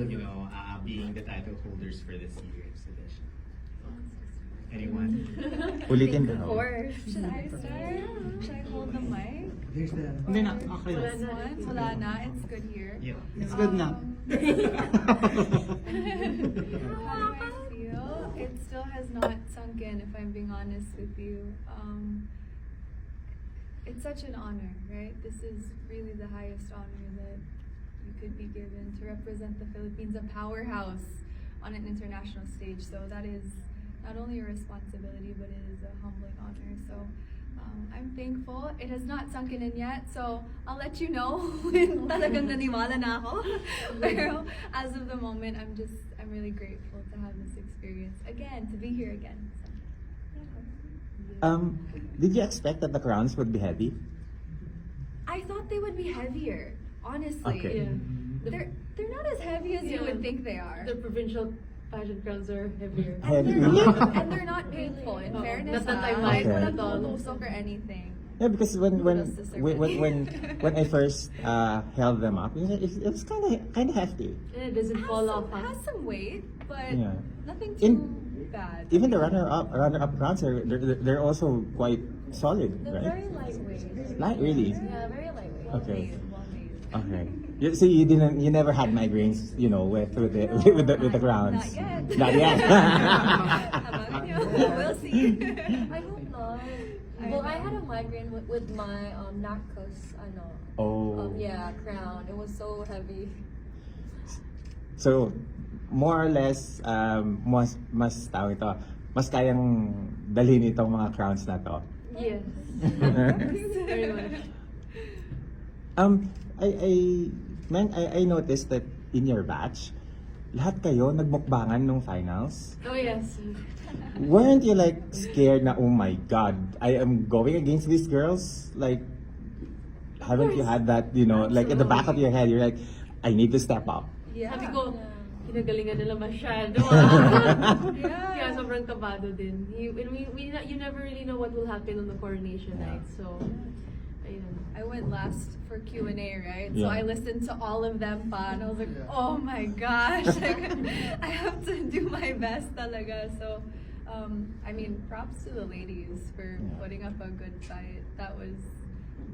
being the title holders for this year's edition? Anyone? Ulitin Of daw. course. Should I start? Should I hold the mic? There's the... Hindi na, okay Wala lang. na. Wala na. It's good here. Yeah. It's good na. How do I feel? It still has not sunk in, if I'm being honest with you. It's such an honor, right? This is really the highest honor that you could be given to represent the Philippines, a powerhouse on an international stage. So that is not only a responsibility, but it is a humbling honor. So I'm thankful. It has not sunken in yet, so I'll let you know when talagang naniwala na ako. Pero as of the moment, I'm really grateful to have this experience again, to be here again. So, yeah. Did you expect that the crowns would be heavy? I thought they would be heavier, honestly. Okay. Yeah. They're not as heavy as you would think they are. The provincial pageant crowns are heavier. Heavy? And they're not painful, in fairness. Not that I Like, mind Okay. walang at all. tutusok or anything. Yeah, because when When I first held them up, it was kind of hefty. And it doesn't fall off. Huh? Has some weight, but Yeah. nothing too bad. Even the runner-up crowns they're also quite solid, They're right? very lightweight. Light, really? Yeah, very lightweight. Okay. Well made. Okay. So you never had migraines, with the crowns. Not yet. Not yet. How about you? We'll see. I hope not. Well, I had a migraine with my Narcos, Oh. crown. It was so heavy. So, more or less, mas kayang dalhin itong mga crowns na to. Yes. Very much. I noticed that in your batch, lahat kayo nagmukbangan nung finals. Oh yes. Weren't you like scared na, oh my God, I am going against these girls? Like, haven't you had that, like at the back of your head, you're like, I need to step up. Yeah. Sabi ko, kinagalingan nila masyado. Kaya sobrang kabado din. You never really know what will happen on the coronation night. So, ayun. I went last for Q&A, right? So Yeah. I listened to all of them pa, and I was like, oh my gosh, like, I have to do my best talaga. So, props to the ladies for putting up a good fight. That was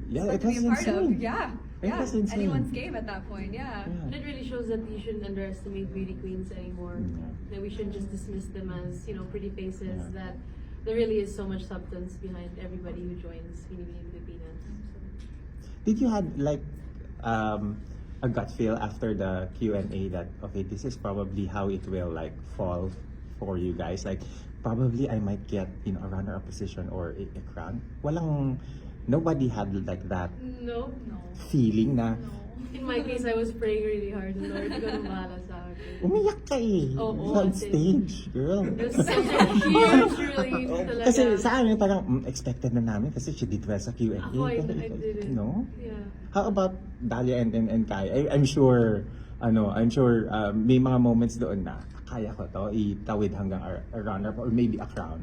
Yeah, fun it to be was a part of. insane. Yeah, It was insane. anyone's game at that point. Yeah. And it really shows that you shouldn't underestimate beauty queens anymore. That we shouldn't just dismiss them as, pretty faces. Yeah. That there really is so much substance behind everybody who joins Binibining Pilipinas. Did you had like a gut feel after the Q&A that, okay, this is probably how it will like fall for you guys? Like, probably I might get, a runner-up position or a crown. Nobody had like that No. feeling na, In my case, I was praying really hard. Lord, ikaw na bahala sa akin. umiyak ka eh. Oo, On ate. stage, girl. It was such a huge relief talaga. Kasi sa amin parang expected na namin kasi she did well sa Q&A. Ako, I didn't. No? Yeah. How about Dalia and Kai? I'm sure may mga moments doon na kaya ko to itawid hanggang a runner or maybe a crown.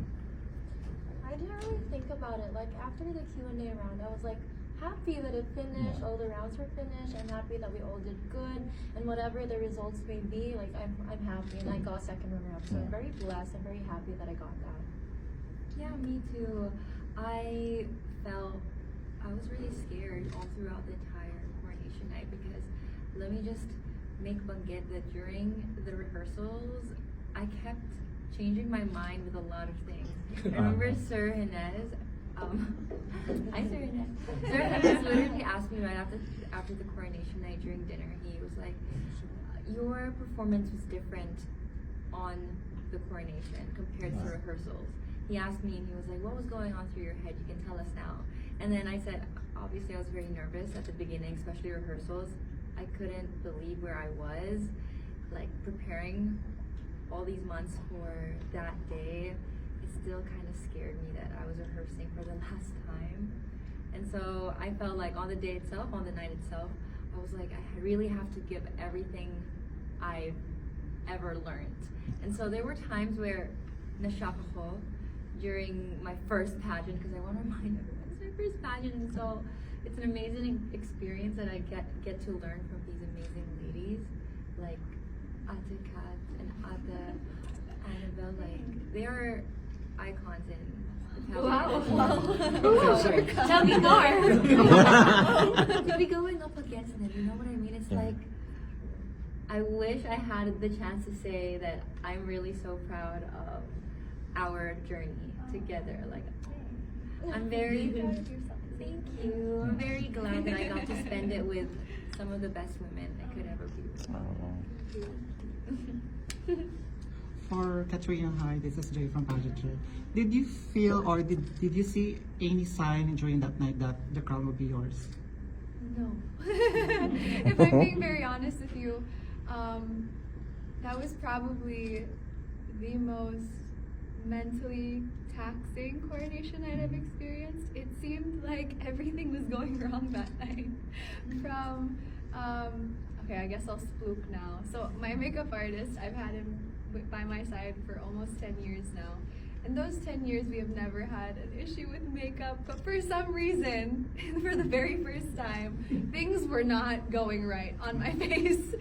I didn't really think about it. Like after the Q&A round, I was like happy that it finished. All the rounds were finished. I'm happy that we all did good, and whatever the results may be, like I'm happy, and I got second runner-up. So I'm very blessed. I'm very happy that I got that. Yeah, me too. I was really scared all throughout the entire coronation night because let me just make banggit that during the rehearsals, I kept changing my mind with a lot of things. I remember Sir Hinez, hi Sir Hinez. Sir Hinez literally asked me right after the coronation night during dinner, he was like, your performance was different on the coronation compared to rehearsals. He asked me and he was like, what was going on through your head? You can tell us now. And then I said, obviously I was very nervous at the beginning, especially rehearsals. I couldn't believe where I was, like preparing all these months for that day. It still kind of scared me that I was rehearsing for the last time. And so I felt like on the day itself, on the night itself, I was like, I really have to give everything I've ever learned. And so there were times where nashock ako during my first pageant, because I want to remind everyone it's my first pageant, and so it's an amazing experience that I get to learn from these amazing ladies. Like, Ate Kat and Ate Annabelle, like, they are icons in the Wow. Tell me more. To be going up against them, you know what I mean? It's Yeah. like, I wish I had the chance to say that I'm really so proud of our journey together. Like, I'm very, thank you. I'm very glad that I got to spend it with some of the best women I could ever be with. For Katrina, hi, this is Jay from Pageantry. Did you feel or did you see any sign during that night that the crown will be yours? No. If I'm being very honest with you, that was probably the most mentally taxing coronation night I've experienced. It seemed like everything was going wrong that night. From, okay, I guess I'll splook now. So my makeup artist, I've had him by my side for almost 10 years now. In those 10 years, we have never had an issue with makeup, but for some reason, for the very first time, things were not going right on my face.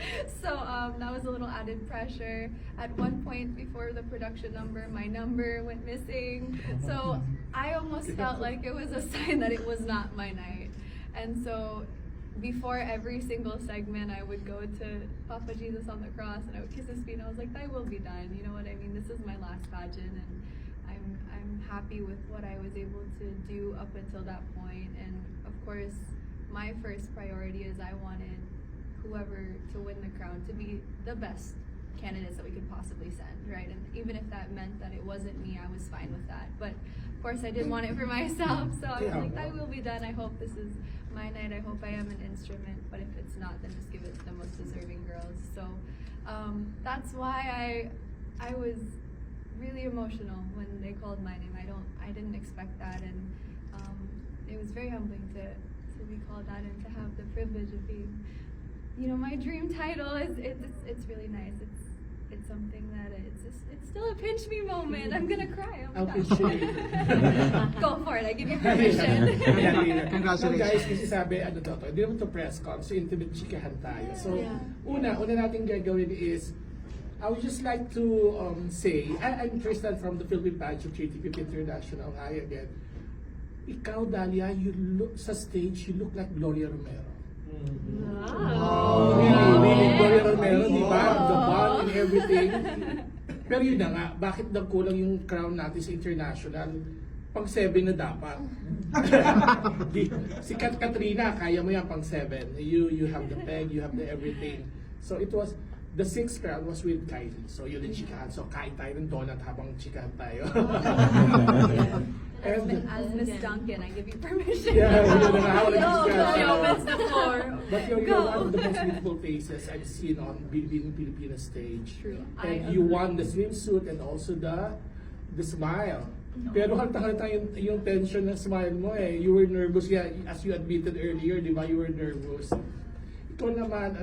So that was a little added pressure. At one point before the production number, my number went missing. So I almost felt like it was a sign that it was not my night. And so before every single segment, I would go to Papa Jesus on the cross and I would kiss his feet and I was like, "Thy will be done." You know what I mean? This is my last pageant and I'm happy with what I was able to do up until that point. And of course, my first priority is I wanted whoever to win the crown to be the best candidates that we could possibly send, right? And even if that meant that it wasn't me, I was fine with that. But of course, I did want it for myself, so I was like, "Thy will be done. I hope this is my night. I hope I am an instrument. But if it's not, then just give it to the most deserving girls." So that's why I was really emotional when they called my name. I didn't expect that, and it was very humbling to be called that and to have the privilege of being, you know, my dream title. It's really nice. It's something that it's still a pinch me moment. I'm gonna cry. Oh my gosh. Go for it. I give you permission. Congratulations. So guys, kasi sabi, ano to, hindi naman to press con, so intimate chikahan tayo. So, una natin gagawin is, I would just like to say, I'm Tristan from the Philippine Pageant Creative International. Hi again. Ikaw, Dalia, you look sa stage, you look like Gloria Romero. Really, Gloria Romero, di ba? The bond and everything. Pero yun na nga, bakit nagkulang yung crown natin sa international? Pang 7 na dapat. Si Katrina, kaya mo yan pang 7. You have the peg, you have the everything. So it was, the 6th crown was with Kylie. So yun yung chikahan. So kain tayo ng donut habang chikahan tayo. And As Miss Duncan, I give you permission. yeah, yun na nga, habang Go, nag-discuss. opens the floor. But you're Go. one of the most beautiful faces I've seen on Binibining Pilipinas stage. True. And you won the swimsuit and also the smile. Pero halata yung tension ng smile mo eh. You were nervous, yeah, as you admitted earlier, di ba? You were nervous. Ikaw naman,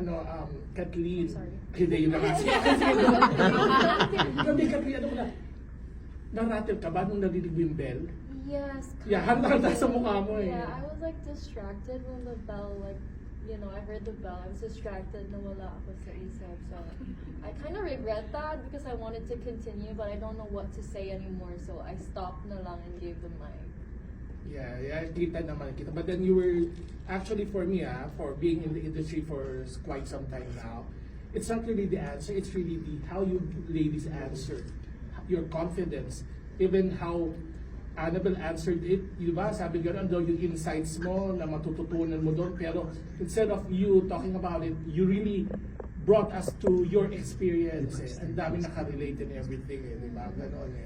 Kathleen. Hindi, yun na nga. Hindi, Kathleen, ano mo na? Naratil ka ba nung narinig mo yung bell? Yes. Yeah, handa sa mukha mo eh. Yeah, I was like distracted when the bell, like, you know, I heard the bell. I was distracted. Nawala ako sa isip. So I kind of regret that because I wanted to continue, but I don't know what to say anymore. So I stopped na lang and gave the mic. Yeah, kita naman kita. But then you were, actually for me, for being in the industry for quite some time now, it's not really the answer, it's really how you ladies answer, your confidence, even how Annabelle answered it, di ba? Sabi gano'n, daw yung insights mo na matututunan mo doon, pero instead of you talking about it, you really brought us to your experiences. Ang dami nakarelate and everything, di ba? Gano'n eh.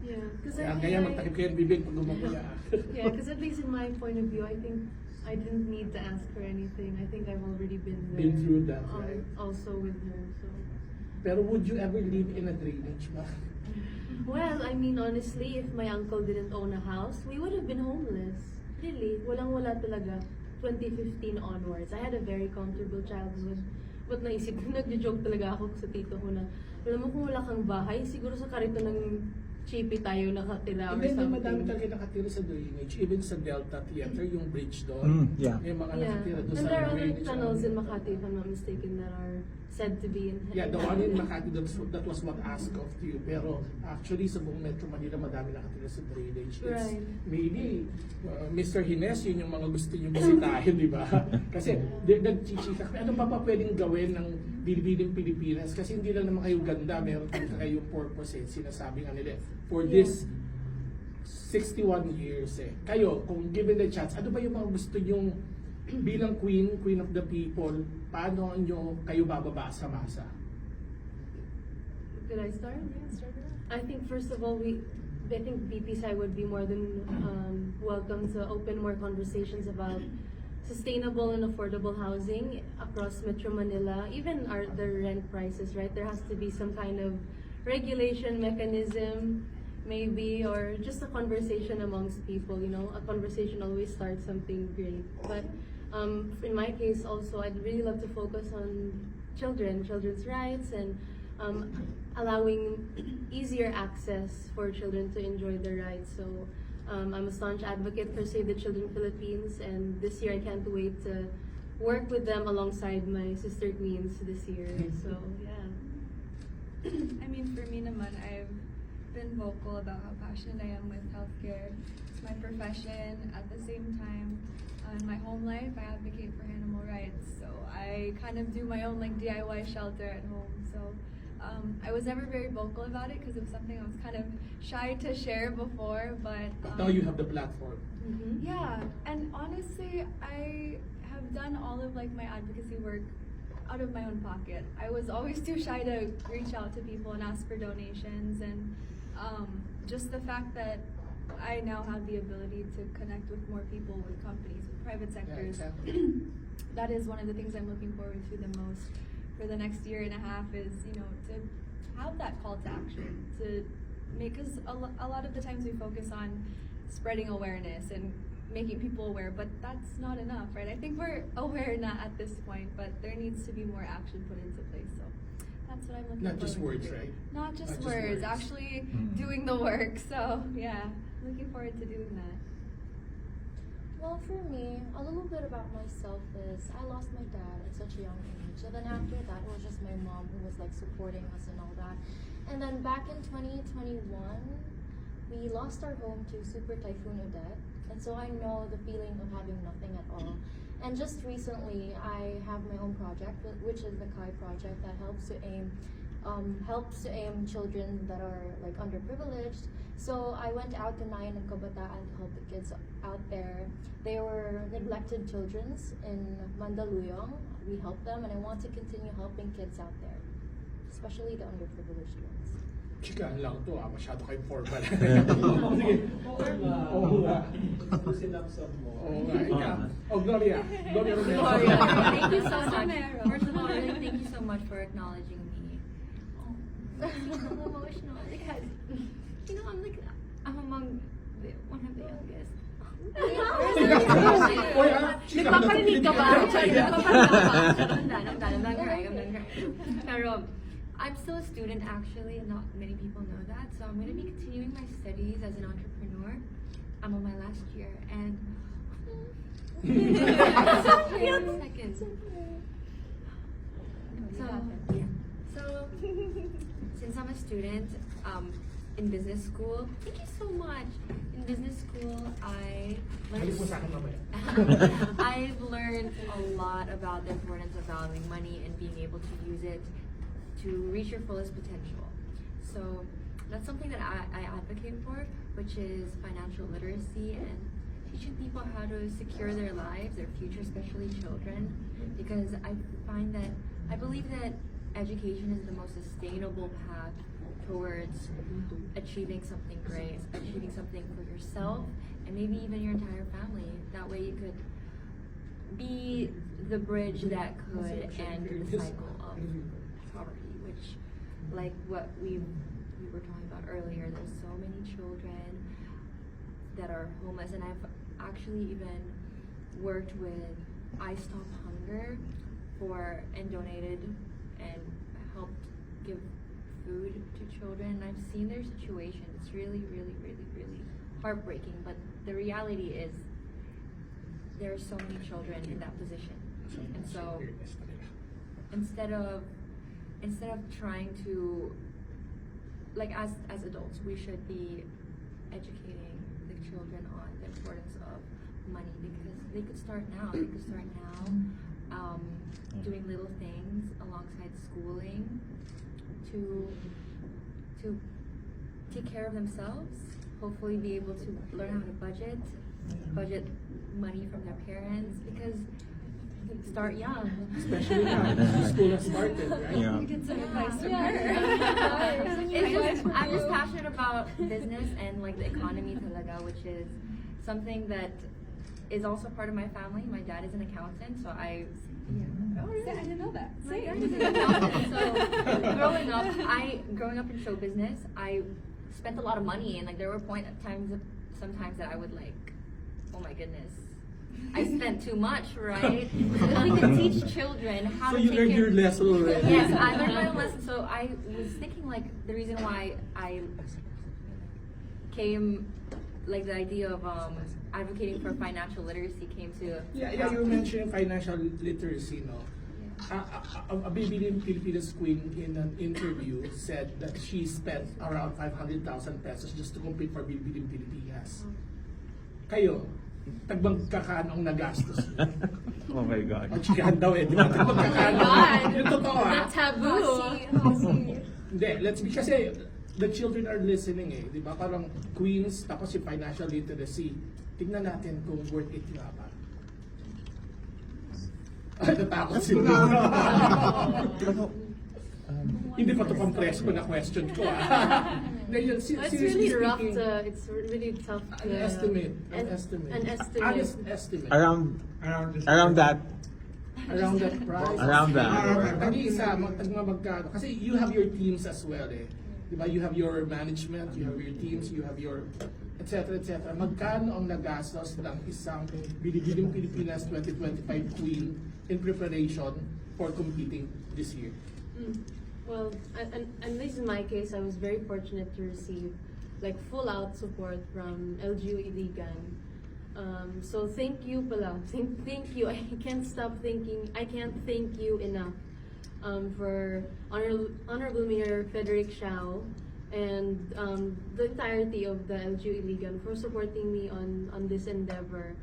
Yeah, because Kaya magtakip kayo ng bibig pag gumagaya. yeah, because at least in my point of view, I think I didn't need to ask her anything. I think I've already been there. Been through that, right? Also with her, so. Pero would you ever live in a drainage ba? Well, I mean, honestly, if my uncle didn't own a house, we would have been homeless. Really, walang-wala talaga. 2015 onwards. I had a very comfortable childhood. But naisip ko, nag-joke talaga ako sa tito ko na, alam mo kung wala kang bahay, siguro sa karito ng cheapy tayo nakatira or And then, madami something. talaga nakatira sa drainage. Even sa Delta Theater, yung bridge doon. Yeah. May mga Yeah, nakatira doon and sa there are other drainage. tunnels in Makati, if I'm not mistaken, that are said to be in. Yeah, the one in Makati, that was what asked of you. Pero actually, sa buong Metro Manila, madami nakatira sa drainage. It's Right. maybe, Mr. Hines, yun yung mga gusto nyo bisitahin, di ba? Kasi, nagchichika, ano pa pwedeng gawin ng Binibining Pilipinas? Kasi hindi lang naman kayo ganda, meron din kayong purpose eh. Sinasabi nga nila, for this 61 years eh. Kayo, kung given the chance, ano ba yung mga gusto nyong bilang queen of the people, paano nyo kayo bababa sa masa? Could I start? Yeah, start it off. I think first of all, I think BPSI would be more than welcome to open more conversations about sustainable and affordable housing across Metro Manila, even the rent prices, right? There has to be some kind of regulation mechanism, maybe, or just a conversation amongst people, you know? A conversation always starts something great. But in my case also, I'd really love to focus on children's rights, and allowing easier access for children to enjoy their rights. So I'm a staunch advocate for Save the Children Philippines, and this year I can't wait to work with them alongside my sister queens this year. So yeah. I mean, for me naman, I've been vocal about how passionate I am with healthcare. It's my profession. At the same time, in my home life, I advocate for animal rights. So I kind of do my own like DIY shelter at home. So I was never very vocal about it because it was something I was kind of shy to share before. But Now you have the platform. Mm-hmm. yeah, and honestly, I have done all of like my advocacy work out of my own pocket. I was always too shy to reach out to people and ask for donations, and just the fact that I now have the ability to connect with more people, with companies, with private sectors. Yeah, exactly. That is one of the things I'm looking forward to the most for the next year and a half is, you know, to have that call to action, to make us, a lot of the times we focus on spreading awareness and making people aware, but that's not enough, right? I think we're aware now at this point, but there needs to be more action put into place. So that's what I'm looking Not forward just words, to. right? Not just Not just words, words. actually doing the work. So yeah, looking forward to doing that. Well, for me, a little bit about myself is I lost my dad at such a young age. And then after that, it was just my mom who was like supporting us and all that. And then back in 2021, we lost our home to Super Typhoon Odette. And so I know the feeling of having nothing at all. And just recently, I have my own project, which is the Kai Project, that helps to aim children that are like underprivileged. So I went out to Nayan and Kabataan to help the kids out there. They were neglected children in Mandaluyong. We helped them, and I want to continue helping kids out there, especially the underprivileged ones. Chikaan lang to masyado kayong formal. Sige. Oo nga. Sinapsam mo. Oo nga. Ikaw. Oh, Gloria. Gloria Romero. Gloria. Thank you so much. Romero. First of all, really thank you so much for acknowledging me. Oh, I'm so emotional because, you know, I'm among one of the youngest. Oy, chika. Nagpaparinig ka ba? I'm done crying. Pero, I'm still a student actually, and not many people know that. So I'm going to be continuing my studies as an entrepreneur. I'm on my last year, and seconds. So since I'm a student in business school, thank you so much. In business school, Balik mo sa akin mamaya. I've learned a lot about the importance of valuing money and being able to use it to reach your fullest potential. So that's something that I advocate for, which is financial literacy and teaching people how to secure their lives, their future, especially children. Because I believe that education is the most sustainable path towards achieving something great, achieving something for yourself, and maybe even your entire family. That way you could be the bridge that could end the cycle of poverty, which, like what we were talking about earlier, there's so many children that are homeless, and I've actually even worked with I Stop Hunger and donated and helped give food to two children, and I've seen their situation. It's really, really, really, really heartbreaking. But the reality is, there are so many children in that position, and so instead of trying to, like, as adults, we should be educating the children on the importance of money, because they could start now. They could start now, doing little things alongside schooling to take care of themselves. Hopefully, be able to learn how to budget money from their parents, because start young. Especially now, school has started, right? Yeah. We get some advice from Yeah. her. I'm just passionate about business and like the economy talaga, which is something that is also part of my family. My dad is an accountant, so I didn't know that. my dad is an accountant. So growing up in show business, I spent a lot of money, and like there were sometimes that I would like, oh my goodness, I spent too much, right? So we can teach children how So to you take learned care. your lesson already. Yes, I learned my own lesson. So I was thinking like the reason why I came, like the idea of advocating for financial literacy came to. Yeah, you mentioned financial literacy, no? A Binibining Pilipinas queen in an interview said that she spent around 500,000 pesos just to compete for Binibining Pilipinas. Kayo, tagbagkakano ang nagastos mo? Oh my God. Ang chikahan daw eh, di ba? Tagbagkakano. God. Yung totoo ha? Not taboo. Hindi, let's be, kasi the children are listening eh, di ba? Parang queens, tapos yung financial literacy. Tignan natin kung worth it nga ba. Ay, natakot sila. Hindi pa ito pang presko na question ko ah. Hindi, yun, It's seriously really rough speaking, it's really tough to... An estimate. An estimate. Honest estimate. Around that. Around that price. Around that. Tag-iisa, magkano. Kasi you have your teams as well eh. Diba? You have your management, you have your teams, you have your etc. etc. Magkano ang nagastos ng isang Binibining Pilipinas 2025 queen in preparation for competing this year? Well, and this is my case. I was very fortunate to receive like full out support from LGU Iligan. So thank you pala. Thank you. I can't stop thinking. I can't thank you enough for Honorable Mayor Frederick Xiao and the entirety of the LGU Iligan for supporting me on this endeavor.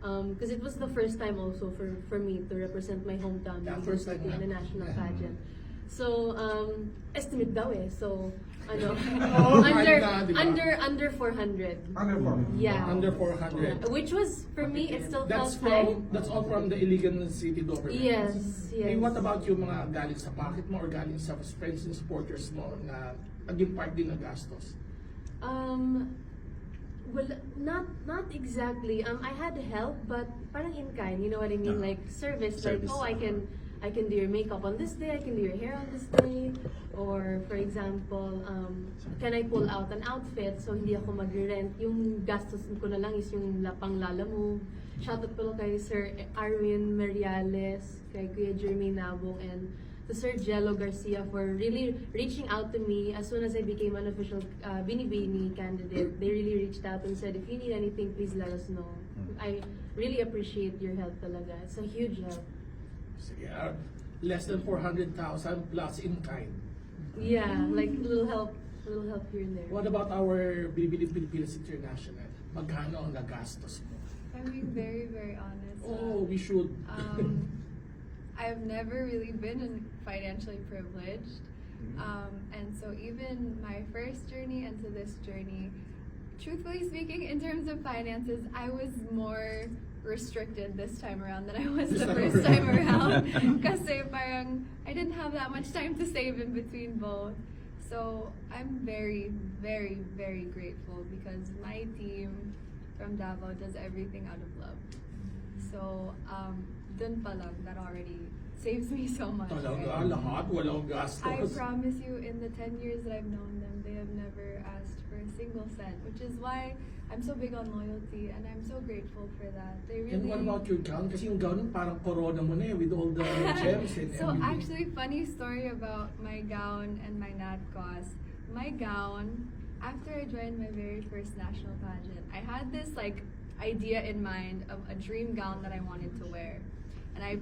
Because it was the first time also for me to represent my hometown Yeah, first time in the na. national Yeah. pageant. So, estimate daw eh. So, ano, Oh my God, diba? under 400. Under 4. Yeah. Under 400. Which was, for me, it still That's felt high. that's all from the Iligan City government. Yes, Eh, yes. what about yung mga galing sa pocket mo or galing sa friends and supporters mo na naging part din ng gastos? Well, not exactly. I had help, but parang in kind. You know what I mean? Yeah. Like service. Service. Like, oh, I can do your makeup on this day. I can do your hair on this day. Or for example, can I pull out an outfit so hindi ako magre-rent? Yung gastos ko na lang is yung pang lalamove. Shoutout pala kay Sir Arwin Meriales, kay Kuya Jeremy Nabong, and to Sir Jello Garcia for really reaching out to me as soon as I became an official Binibini candidate. They really reached out and said, if you need anything, please let us know. I really appreciate your help talaga. It's a huge help. Sige, less than 400,000 plus in kind. Yeah, like little help here and there. What about our Binibining Pilipinas International? Magkano ang nagastos mo? I'm being very, very honest. Oh, we should. I've never really been financially privileged. And so even my first journey into this journey, truthfully speaking, in terms of finances, I was more restricted this time around than I was the first time around. Kasi parang I didn't have that much time to save in between both. So I'm very, very, very grateful because my team from Davao does everything out of love. So dun pa lang, that already saves me so much. Talaga, right? lahat, walang gastos. I promise you, in the 10 years that I've known them, they have never asked for a single cent, which is why I'm so big on loyalty, and I'm so grateful for that. They really. And what about your gown? Kasi yung gown parang corona mo na eh, with all the gems and So everything. actually, funny story about my gown and my NAT cost. my gown, after I joined my very first national pageant, I had this like idea in mind of a dream gown that I wanted to wear. And I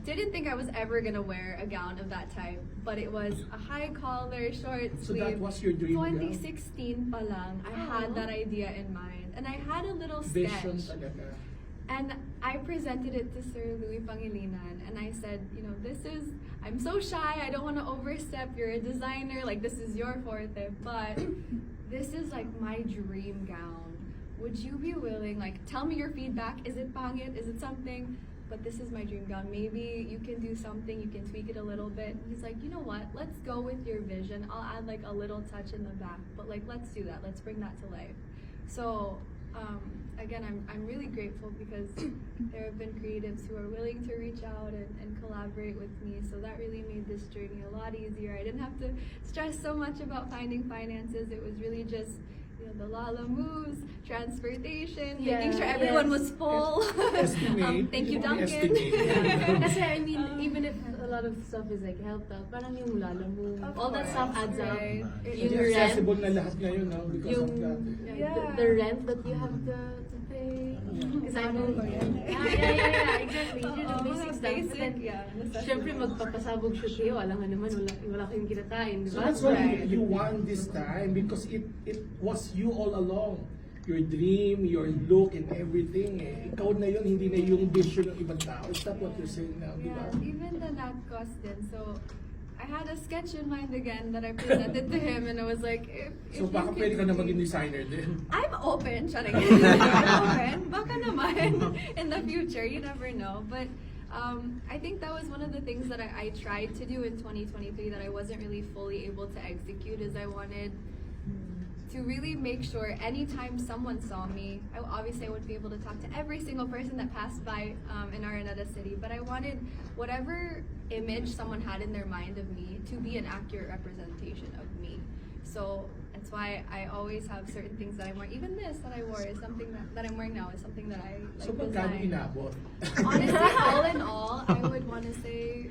didn't think I was ever gonna wear a gown of that type, but it was a high collar, short So sleeve. that was your dream gown? 2016 pa lang, I had that idea in mind. And I had a little Vision sketch. talaga. And I presented it to Sir Louis Pangilinan, and I said, I'm so shy, I don't want to overstep, you're a designer, like this is your forte, but this is like my dream gown. Would you be willing, like tell me your feedback, is it pangit, is it something? But this is my dream gown, maybe you can do something, you can tweak it a little bit. And he's like, you know what, let's go with your vision, I'll add like a little touch in the back, but like let's do that, let's bring that to life. So, again, I'm really grateful because there have been creatives who are willing to reach out and collaborate with me. So that really made this journey a lot easier. I didn't have to stress so much about finding finances. It was really just the Lala moves, transportation, making sure everyone was full. Estimate. Thank you, Duncan. Estimate. Kasi I mean, even if a lot of stuff is like helped out, parang yung Lala move, Of all that stuff course, adds up. right. Hindi Yung rent, accessible na lahat ngayon, no? Because yung of that. the rent that you have to pay. Because I know, yeah, exactly. Yun yung basic stuff. But then, syempre magpapasabog siya kayo, alam nga naman, wala kayong kinatain, di So ba? that's why you won this time because it was you all along. Your dream, your look, and everything. Ikaw na yun, hindi na yung vision ng ibang tao. Is that what you're saying now, di ba? Yeah, even the nat cost din. So, I had a sketch in mind again that I presented to him, and I was like, if So you baka could pwede ka na do- maging designer din. I'm open, Sharing. I'm open. Baka naman in the future, you never know. But I think that was one of the things that I tried to do in 2023 that I wasn't really fully able to execute, is I wanted to really make sure anytime someone saw me, obviously I wouldn't be able to talk to every single person that passed by in Araneta City, but I wanted whatever image someone had in their mind of me to be an accurate representation of me. So that's why I always have certain things that I'm wearing. Even this that I wore is something that I'm wearing now is something that I like So pagkano designed. inabot? Honestly, all in all, I would want to say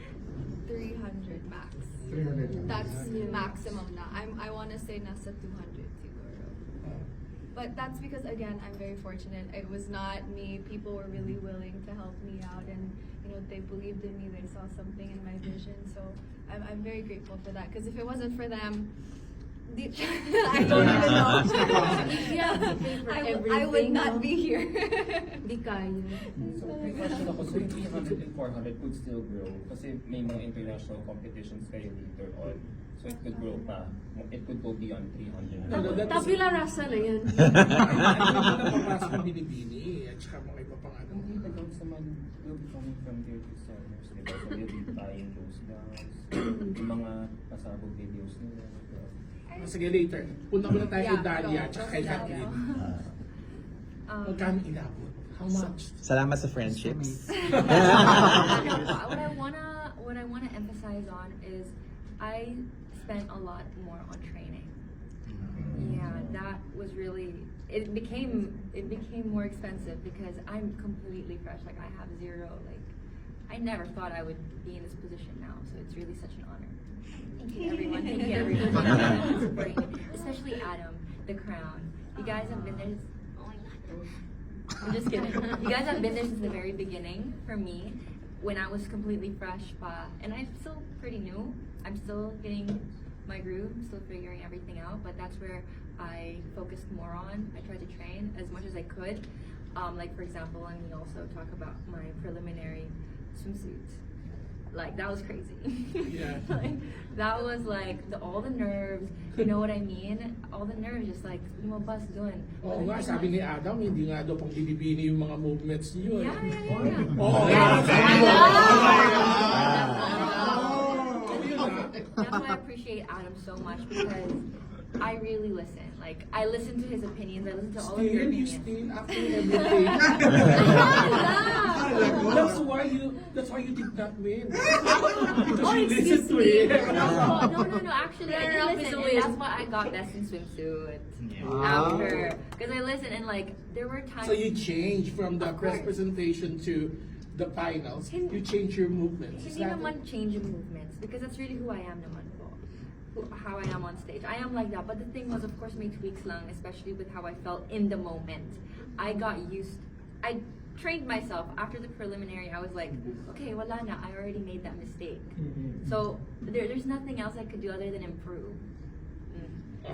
300 max. 300. That's maximum na. I want to say nasa 200 siguro. But that's because, again, I'm very fortunate. It was not me. People were really willing to help me out, and they believed in me. They saw something in my vision. So I'm very grateful for that. Because if it wasn't for them, I don't even know. You have to pay for everything. I would not be here. Di kaya. So, may question ako, so 300 and 400 could still grow kasi may mga international competitions kayo later on. So it could grow pa. It could go beyond 300. No, that is- Tabula rasa na yan. Ano na papasok ng Binibini at saka mga iba pang ano. Hindi na gawin naman will be coming from their designers. Diba? So they'll be buying those gowns. Yung mga pasabog videos nila. Sige, later. Punta muna tayo kay Yeah, Dalia go. at saka kay Go, Kathleen. Magkano inabot? How much? Salamat sa friendships. What I wanna emphasize on is I spent a lot more on training. Yeah, that was really it became more expensive because I'm completely fresh. Like I have zero. Like I never thought I would be in this position now. So it's really such an honor. Thank you, everyone. Thank you, everyone. Especially Adam, the crown. You guys have been there. I'm just kidding. You guys have been there since the very beginning for me, when I was completely fresh pa, and I'm still pretty new. I'm still getting my groove, still figuring everything out, but that's where I focused more on. I tried to train as much as I could. Like for example, let me also talk about my preliminary swimsuit. Like that was crazy. Yeah. Like, that was like all the nerves, you know what I mean? All the nerves just like lumabas dun. Oo nga, sabi ni Adam, hindi nga daw pang Binibini yung mga movements niyo. Yeah, yeah, yeah. Oo nga, Yes, sabi I mo. That's why I appreciate Adam so much because I really listen. Like I listen to his opinions. I listen to all of your Still, you opinions. still after everything. That's why you did not win. Because you listened to him. No. Actually, I Runner-up did is listen, a and win. that's why I got best in swimsuit Wow. after. Because I listened, and like there were times. So you changed from the Of course. press presentation to the finals. You changed your movements. Is Hindi that naman change in movements because that's really who I am naman po. how I am on stage. I am like that, but the thing was, of course, may tweaks lang, especially with how I felt in the moment. I trained myself after the preliminary. I was like, okay, wala na, I already made that mistake. So there's nothing else I could do other than improve.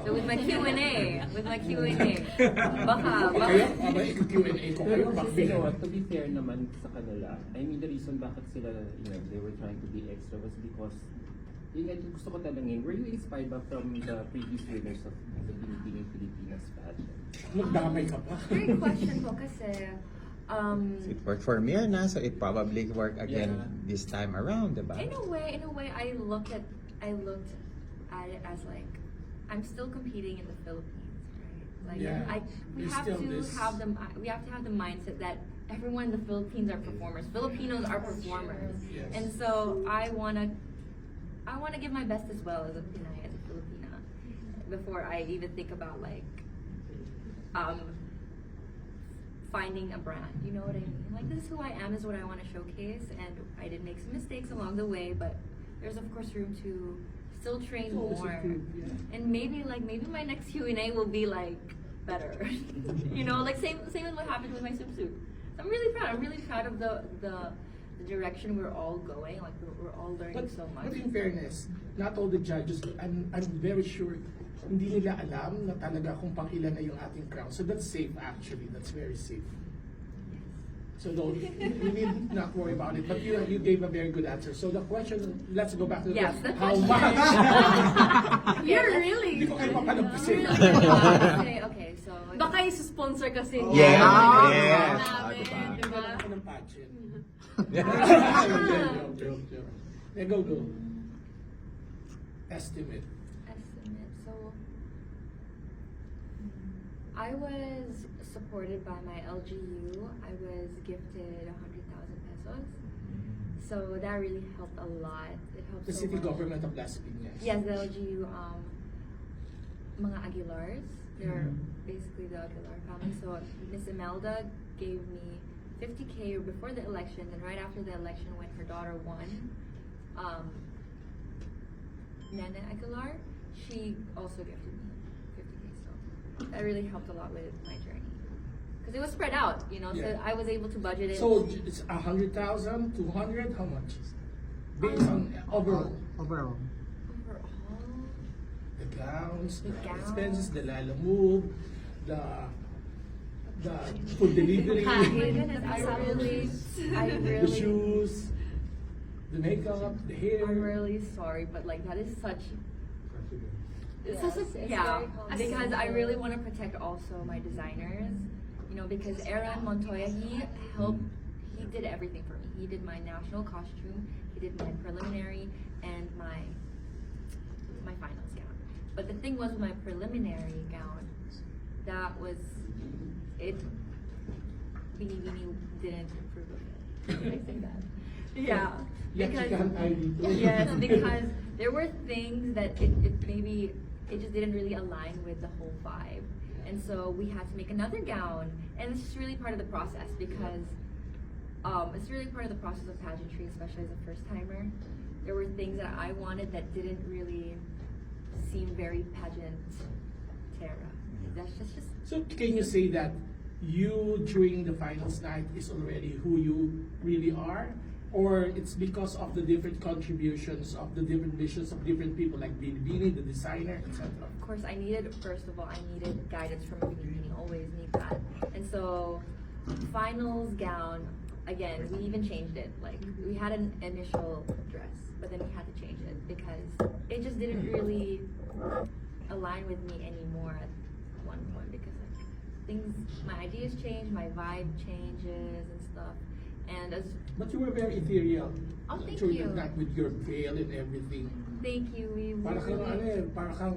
So with my Q&A, baka. Abay, Q&A ko kayo, Kasi you know what, to be fair naman sa kanila, I mean the reason bakit sila, they were trying to be extra was because, yun nga, gusto ko talangin, were you inspired ba from the previous winners of the Binibining Pilipinas pageant? Magdamay ka pa. Great question po kasi, It worked for Mirna, so it probably work again Yeah. this time around, diba? in a way, I looked at it as like, I'm still competing in the Philippines, right? Like, Yeah. we There's have still to this- have the mindset that everyone in the Philippines are performers. Filipinos are performers, Yes. and so I wanna give my best as well as a Pinay, as a Filipina, before I even think about like, finding a brand. You know what I mean? Like, this is who I am, this is what I want to showcase, and I did make some mistakes along the way, but there's of course room to still train Always more, improve, yeah. and maybe my next Q&A will be like better. You know, like same as what happened with my swimsuit. So I'm really proud of the direction we're all going. Like we're all learning so much. But in fairness, not all the judges, I'm very sure, hindi nila alam na talaga kung pang ilan na yung ating crown. So that's safe actually, that's very safe. So you need not worry about it. But you gave a very good answer. So the question, let's go back to the Yes, question. the How question. much? You're really. Hindi ko kayo mapalampasin. Okay, so Baka i-sponsor kasi. Oh. Yeah, Ah, yes. namin, diba? diba? Ako ng pageant. Joke. Yeah, go. Estimate. So I was supported by my LGU. I was gifted 100,000 pesos. So that really helped a lot. It helped The so city much. government of Las Piñas. Yes, the LGU, mga Aguilars. They're basically the Aguilar family. So Miss Imelda gave me 50K before the election, and right after the election, when her daughter won, Nana Aguilar, she also gifted me 50K. So that really helped a lot with my journey. Because it was spread out, you know, Yeah. so I was able to budget it. So it's 100,000, 200, how much? Based on overall. Overall. Overall, The gowns, the gowns. expenses, the Lala move, the food delivery, oh my goodness, I the really, shoes, the makeup, the hair. I'm really sorry, but like that is such. Yes, This is it's yeah, very because I complicated. really want to protect also my designers, you know, because Aaron Montoya, he did everything for me. He did my national costume, he did my preliminary, and my finals gown. But the thing was with my preliminary gown, that was it. Binibining didn't approve of it. Can I say that? Yeah, yes, because there were things that it maybe it just didn't really align with the whole vibe, and so we had to make another gown, and it's just really part of the process because it's really part of the process of pageantry, especially as a first timer. There were things that I wanted that didn't really seem very pageant Terra. That's just So can you say that you during the finals night is already who you really are? Or it's because of the different contributions of the different visions of different people like Binibini, the designer, etc. of course I needed guidance from Binibining, always need that. And so finals gown, again, we even changed it. Like we had an initial dress, but then we had to change it because it just didn't really align with me anymore at one point because like my ideas change, my vibe changes and stuff. And as But you were very ethereal Oh, thank during you. the night with your veil and everything. thank you, Para kang para kang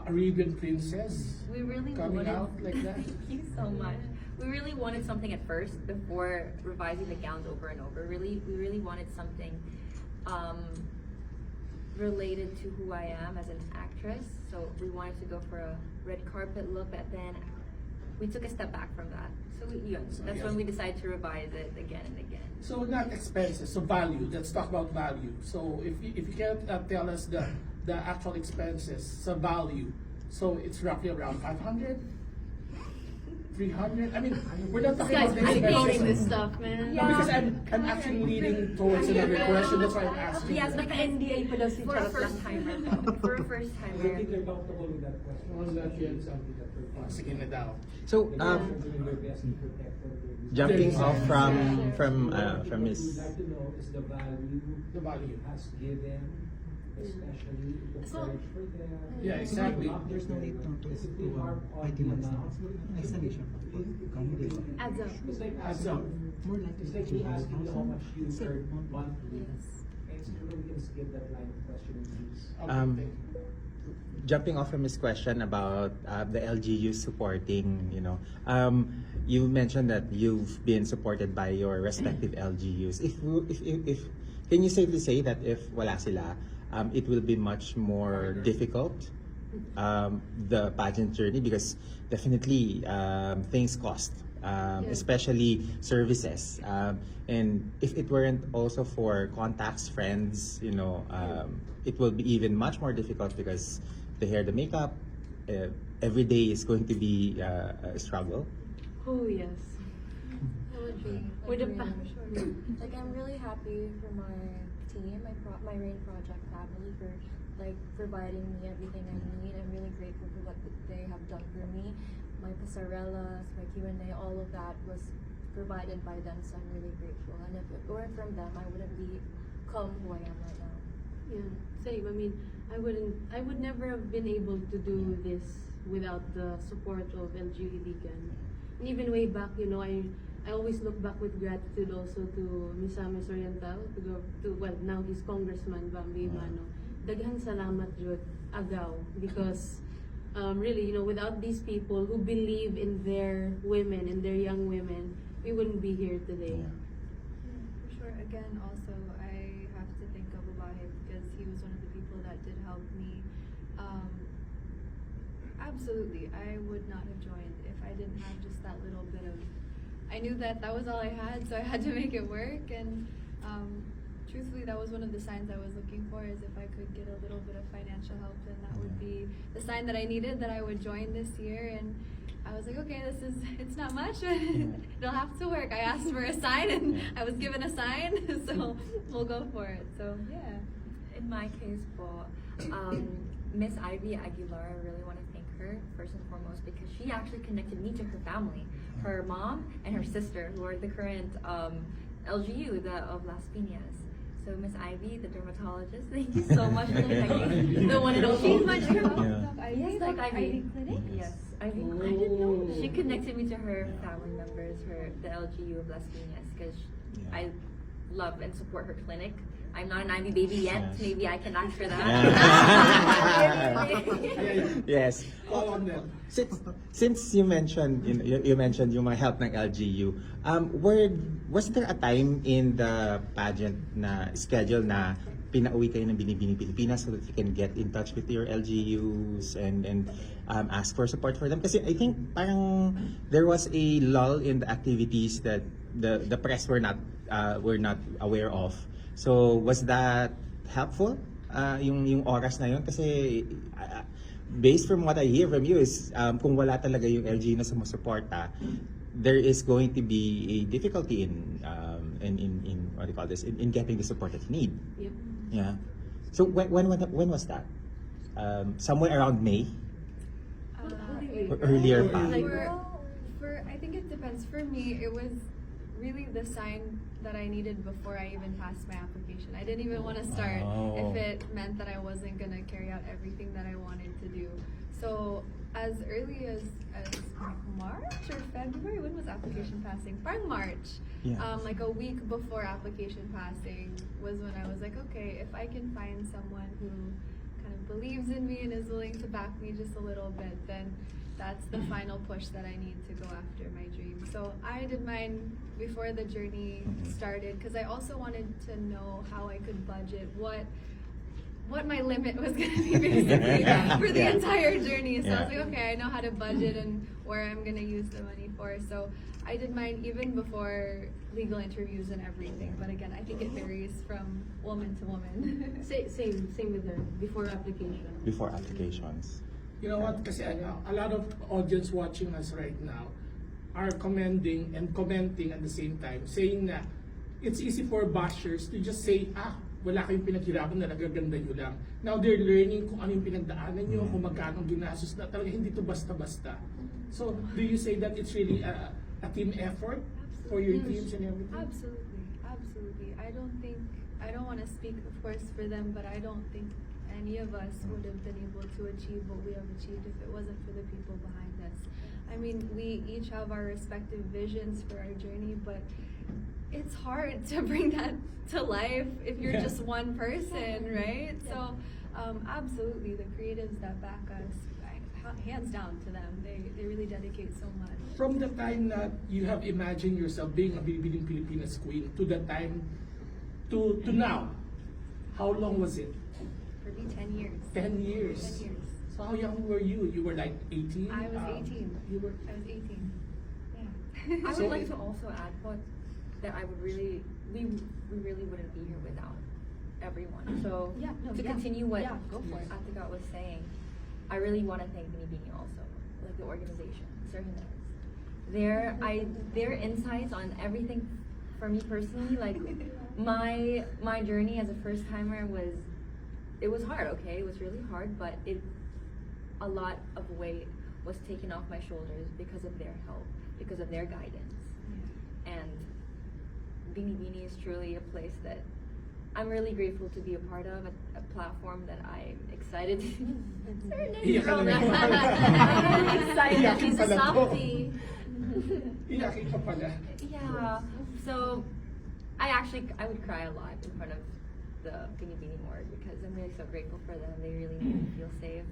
Arabian princess we really coming wanted, out like that. Thank you so much. We really wanted something at first before revising the gowns over and over. We really wanted something related to who I am as an actress. So we wanted to go for a red carpet look, but then we took a step back from that. So that's when we decided to revise it again and again. So not expenses, so value. Let's talk about value. So if you can tell us the the actual expenses sa value. So it's roughly around 500, 300. I mean, we're not This talking guy's about the really quoting this expenses. stuff, man. No, because I'm actually leaning towards another question. That's why I'm asking. Yes, Naka NDA pa daw si for a Charot first lang. timer. For a first timer. Sige na daw. So, jumping off from Miss. The value. So, Yeah, exactly. There's no need to ID months now. Explanation. adds up. Adds up. More like It's like me asking you how much you That's it. earn monthly. Yes. And so we can skip that line of questioning, please. Okay. Jumping off from his question about the LGU supporting, you mentioned that you've been supported by your respective LGUs. If can you safely say that if wala sila, it will be much more difficult, the pageant journey, because definitely things cost, especially services. And if it weren't also for contacts, friends, it will be even much more difficult because the hair, the makeup, every day is going to be a struggle. Oh, yes. It would be. With the Like I'm really happy for my team, my Rain Project family for like providing me everything I need. I'm really grateful for what they have done for me. My pasarellas, my Q&A, all of that was provided by them, so I'm really grateful. And if it weren't from them, I wouldn't become who I am right now. Yeah, same. I mean, I would never have been able to do this without the support of LGUDCAN. And even way back, I always look back with gratitude also to Misamis Oriental, well, now he's Congressman Bambi Mano. Daghang salamat jud agaw, because really, without these people who believe in their women, in their young women, we wouldn't be here today. For sure. Again, also, I have to thank Abubahe because he was one of the people that did help me. Absolutely, I would not have joined if I didn't have just that little bit of. I knew that was all I had, so I had to make it work. And truthfully, that was one of the signs I was looking for. Is if I could get a little bit of financial help, then that would be the sign that I needed, that I would join this year. And I was like, okay, it's not much, but it'll have to work. I asked for a sign and I was given a sign, so we'll go for it. So yeah. In my case, po, Miss Ivy Aguilar, I really want to thank her first and foremost because she actually connected me to her family, her mom and her sister, who are the current LGU of Las Piñas. So Miss Ivy, the dermatologist, thank you so much for connecting. The one and only. She's my Yes, like Ivy. Clinic? Yes, Ivy. I didn't know. She connected me to her family members, the LGU of Las Piñas, because I love and support her clinic. I'm not an Ivy baby yet. Yes. Maybe I can ask for that. Yes. Call on them. Since you mentioned you mentioned yung mga help ng LGU, was there a time in the pageant na schedule na pinauwi kayo ng Binibining Pilipinas so that you can get in touch with your LGUs and ask for support for them? Kasi I think parang there was a lull in the activities that the press were not aware of. So was that helpful? Yung oras na yun? Kasi based from what I hear from you is kung wala talaga yung LG na sumusuporta, there is going to be a difficulty in what do you call this, in getting the support that you need. Yep. Yeah. So when was that? Somewhere around May? Or earlier pa? I think it depends. For me, it was really the sign that I needed before I even passed my application. I didn't even want to start if it meant that I wasn't going to carry out everything that I wanted to do. So as early as March or February, when was application passing? Parang March. Yeah. Like a week before application passing was when I was like, okay, if I can find someone who kind of believes in me and is willing to back me just a little bit, then that's the final push that I need to go after my dream. So I did mine before the journey started because I also wanted to know how I could budget, what my limit was going to be basically for the entire journey. So I was like, okay, I know how to budget and where I'm going to use the money for. So I did mine even before legal interviews and everything. But again, I think it varies from woman to woman. Same with her, before application. Before applications? You know what? Kasi a lot of audience watching us right now are commending and commenting at the same time, saying na it's easy for bashers to just say, wala kayong pinaghirapan na nagaganda nyo lang. Now they're learning kung ano yung pinagdaanan nyo, kung magkano ginastos na talaga, hindi to basta-basta. So, do you say that it's really a team effort for your teams and everything? Absolutely. I don't want to speak, of course, for them, but I don't think any of us would have been able to achieve what we have achieved if it wasn't for the people behind us. I mean, we each have our respective visions for our journey, but it's hard to bring that to life if you're just one person, right? So, absolutely, the creatives that back us, hands down to them. They really dedicate so much. From the time that you have imagined yourself being a Binibining Pilipinas queen to the time to now, how long was it? For me, 10 years. 10 years. 10 years. So how young were you? You were like 18? I was 18. You were. I was 18. Yeah. I So would like it- to also add that we really wouldn't be here without everyone. So to continue what go for it. Atika was saying, I really want to thank Binibining also, like the organization, Sir Jimenez. Their insights on everything for me personally, like my journey as a first timer was hard, okay? It was really hard, but a lot of weight was taken off my shoulders because of their help, because of their guidance. And Binibini is truly a place that I'm really grateful to be a part of, a platform that I'm excited to. Iyak ka na naman. I'm really excited. Iyakin She's a pala to. softie. Iyakin ka pala. Yeah. So I would cry a lot in front of the Binibining org because I'm really so grateful for them. They really made me feel safe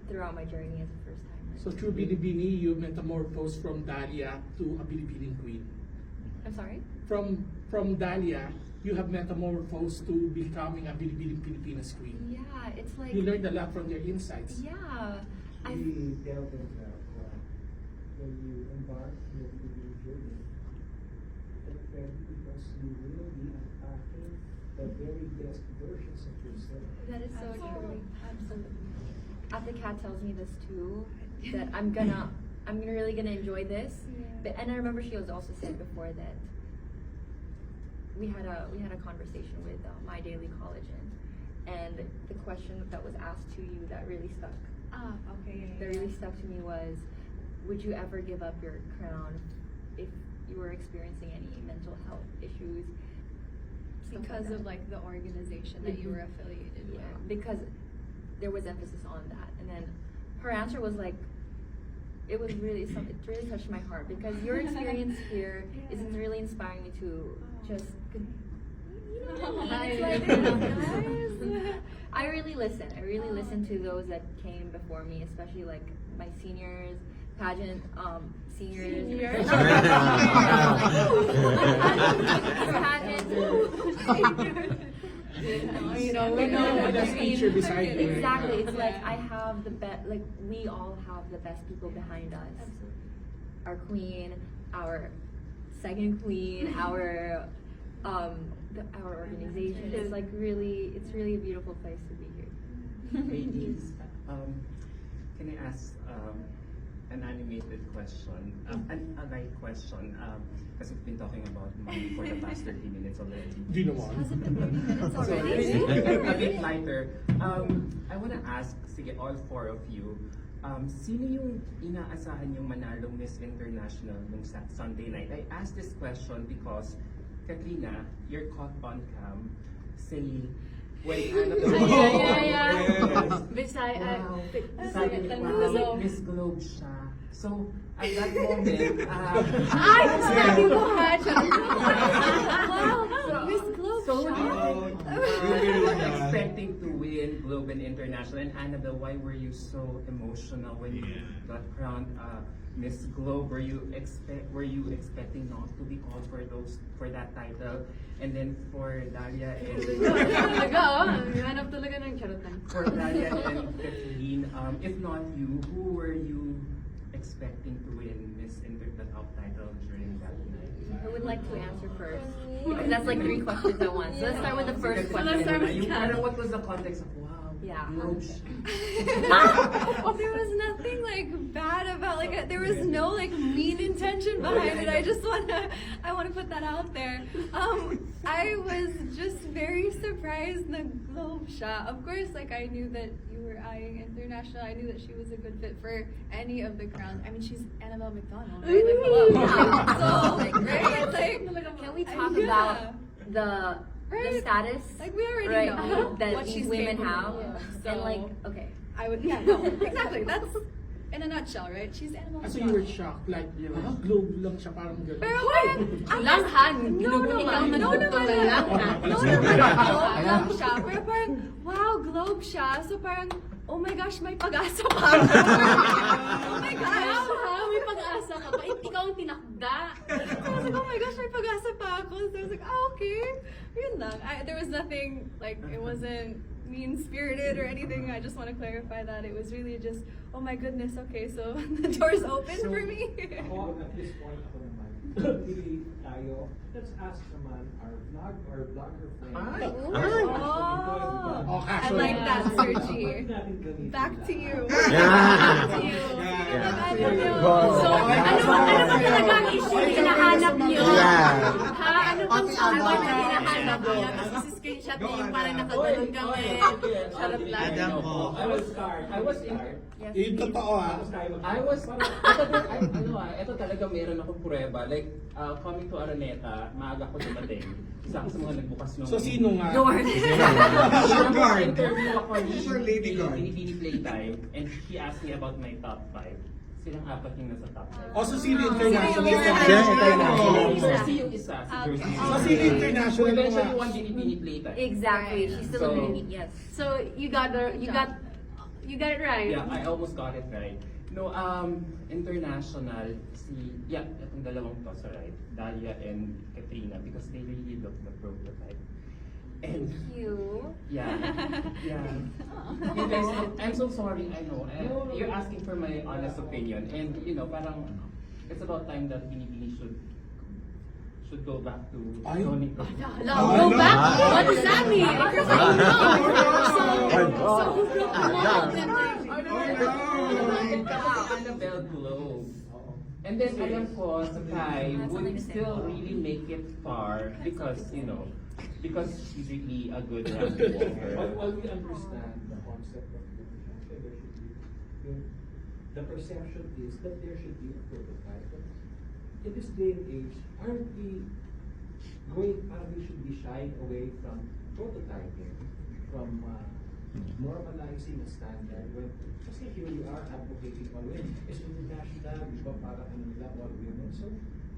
throughout my journey as a first timer. So through Binibini, you metamorphosed from Dahlia to a Binibining queen. I'm sorry? From Dahlia, you have metamorphosed to becoming a Binibining Pilipinas queen. Yeah, it's like You learned a lot from their insights. yeah. We delve into when you embark with the journey. It's very because you will be unpacking the very best versions of yourself. That is so true. Absolutely. Ate tells me this too, that I'm really gonna enjoy this. But and I remember she was also said before that we had a conversation with my daily collagen, and the question that was asked to you that really stuck. Okay. That really stuck to me was, would you ever give up your crown if you were experiencing any mental health issues? Stuff Because like of that. like the organization that you were affiliated Yeah, with. because there was emphasis on that, and then her answer was like, it really touched my heart because your experience here is really inspiring me to just. I really listen. I really listen to those that came before me, especially like my seniors, pageant seniors. Pageant. We know what I the mean, teacher beside you. Exactly. It's like I have the best. Like we all have the best people behind us. Our queen, our second queen, our organization. It's like it's really a beautiful place to be here. Ladies, can I ask an animated question? A light question. Because we've been talking about money for the past 30 minutes already. Di naman. Minutes So, already. a bit lighter. I want to ask, sige, all four of you, sino yung inaasahan yung manalong Miss International nung Sunday night? I asked this question because, Katrina, you're caught on cam saying, when Anna the sabi niya, wow, Miss Globe siya. So, at that moment, So you were expecting to win Globe and International. And Annabelle, why were you so emotional when you got crowned Miss Globe? Were you expecting not to be called for that title? And then for Dalia and for Dalia and Kathleen, if not you, who were you expecting to win the top title during that night? I would like to answer first. Because that's like 3 questions at once. So let's start with the first question. let's start with Yung Kat. parang what was the context of wow? Yeah. There was nothing like bad about there was no like mean intention behind it. I wanna put that out there. I was just very surprised the globe shot. Of course, like I knew that you were eyeing international. I knew that she was a good fit for any of the crowns. I mean, she's Annabelle McDonald, right? Like, hello. So, right? Like, Can we talk yeah. about the Right. status Like we already right, know that what these she's women capable have? of. And So, like, okay. I would, yeah, no, exactly. That's in a nutshell, right? She's Annabelle So you were McDonald. shocked, like, globe lang siya, parang gano'n. Pero parang, Langhan. no naman Langhan. Globe siya. Pero parang, wow, globe siya. So parang, oh my gosh, may pag-asa pa ako. Oh my gosh. Wow, may pag-asa ka pa. Ikaw ang tinakda. I was like, oh my gosh, may pag-asa pa ako. So I was like, okay. Yun lang. There was nothing, like, it wasn't mean-spirited or anything. I just want to clarify that. It was really just, oh my goodness, okay, so the door's open for me. Ako, at this point, ako naman, pili tayo. Let's ask naman our vlogger friend. Ay! Oh, I casual. like that, Sergi. Bakit natin gamitin Back to lahat? you. Yeah. Back to you. So, ano ba talaga ang issue na hinahanap niyo? Yeah. Ha? Ano bang award na hinahanap niyo? Kasi screenshot niya yung parang nakaganon kami. Charot lang. Adam po. I was in Yung totoo ito talaga meron akong prueba. Like, coming to Araneta, maaga ko dumating. Isa ako sa mga nagbukas ng... So sino nga? Interview ako Lady Guard. Binibining Playtime, and he asked me about my top 5. Silang 4 yung nasa top 5. O, so sino international? Jersey yung isa, si Jersey. So sino So international eventually, nga? one Binibining Playtime. Exactly. She's still So- a mini, yes. So, you got it right. Yeah, I almost got it right. No, international, itong dalawang to, so right, Dalia and Katrina, because they really look the prototype. And, You. yeah. You guys, I'm so sorry, I know. You're asking for my honest opinion, and parang, it's about time that Binibini should go back to Ay. Tony. Go back? What does that mean? Because I don't know. So who promoted them? Annabelle Globe. And then alam ko sa Kai would still really make it far because she's really a good round walker. While we understand the concept of there should be, the perception is that there should be a prototype. But in this day and age, aren't we should be shying away from prototyping, from normalizing a standard when kasi here we are advocating all women. It's international, di ba, para nila all women. So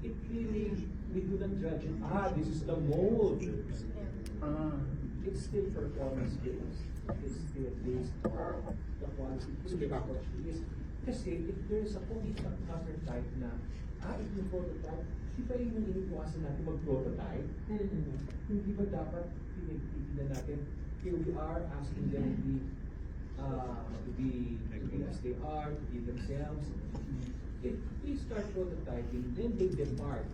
it really, we do not judge it. This is the mold. It's still performance based. It's still based on the quality. Sige, bakit? Kasi if there's a counter type na ito yung prototype, di ba yung iniiwasan natin mag-prototype? Hindi ba dapat pinagtitignan natin, here we are asking them to be as they are, to be themselves. If we start prototyping, then they depart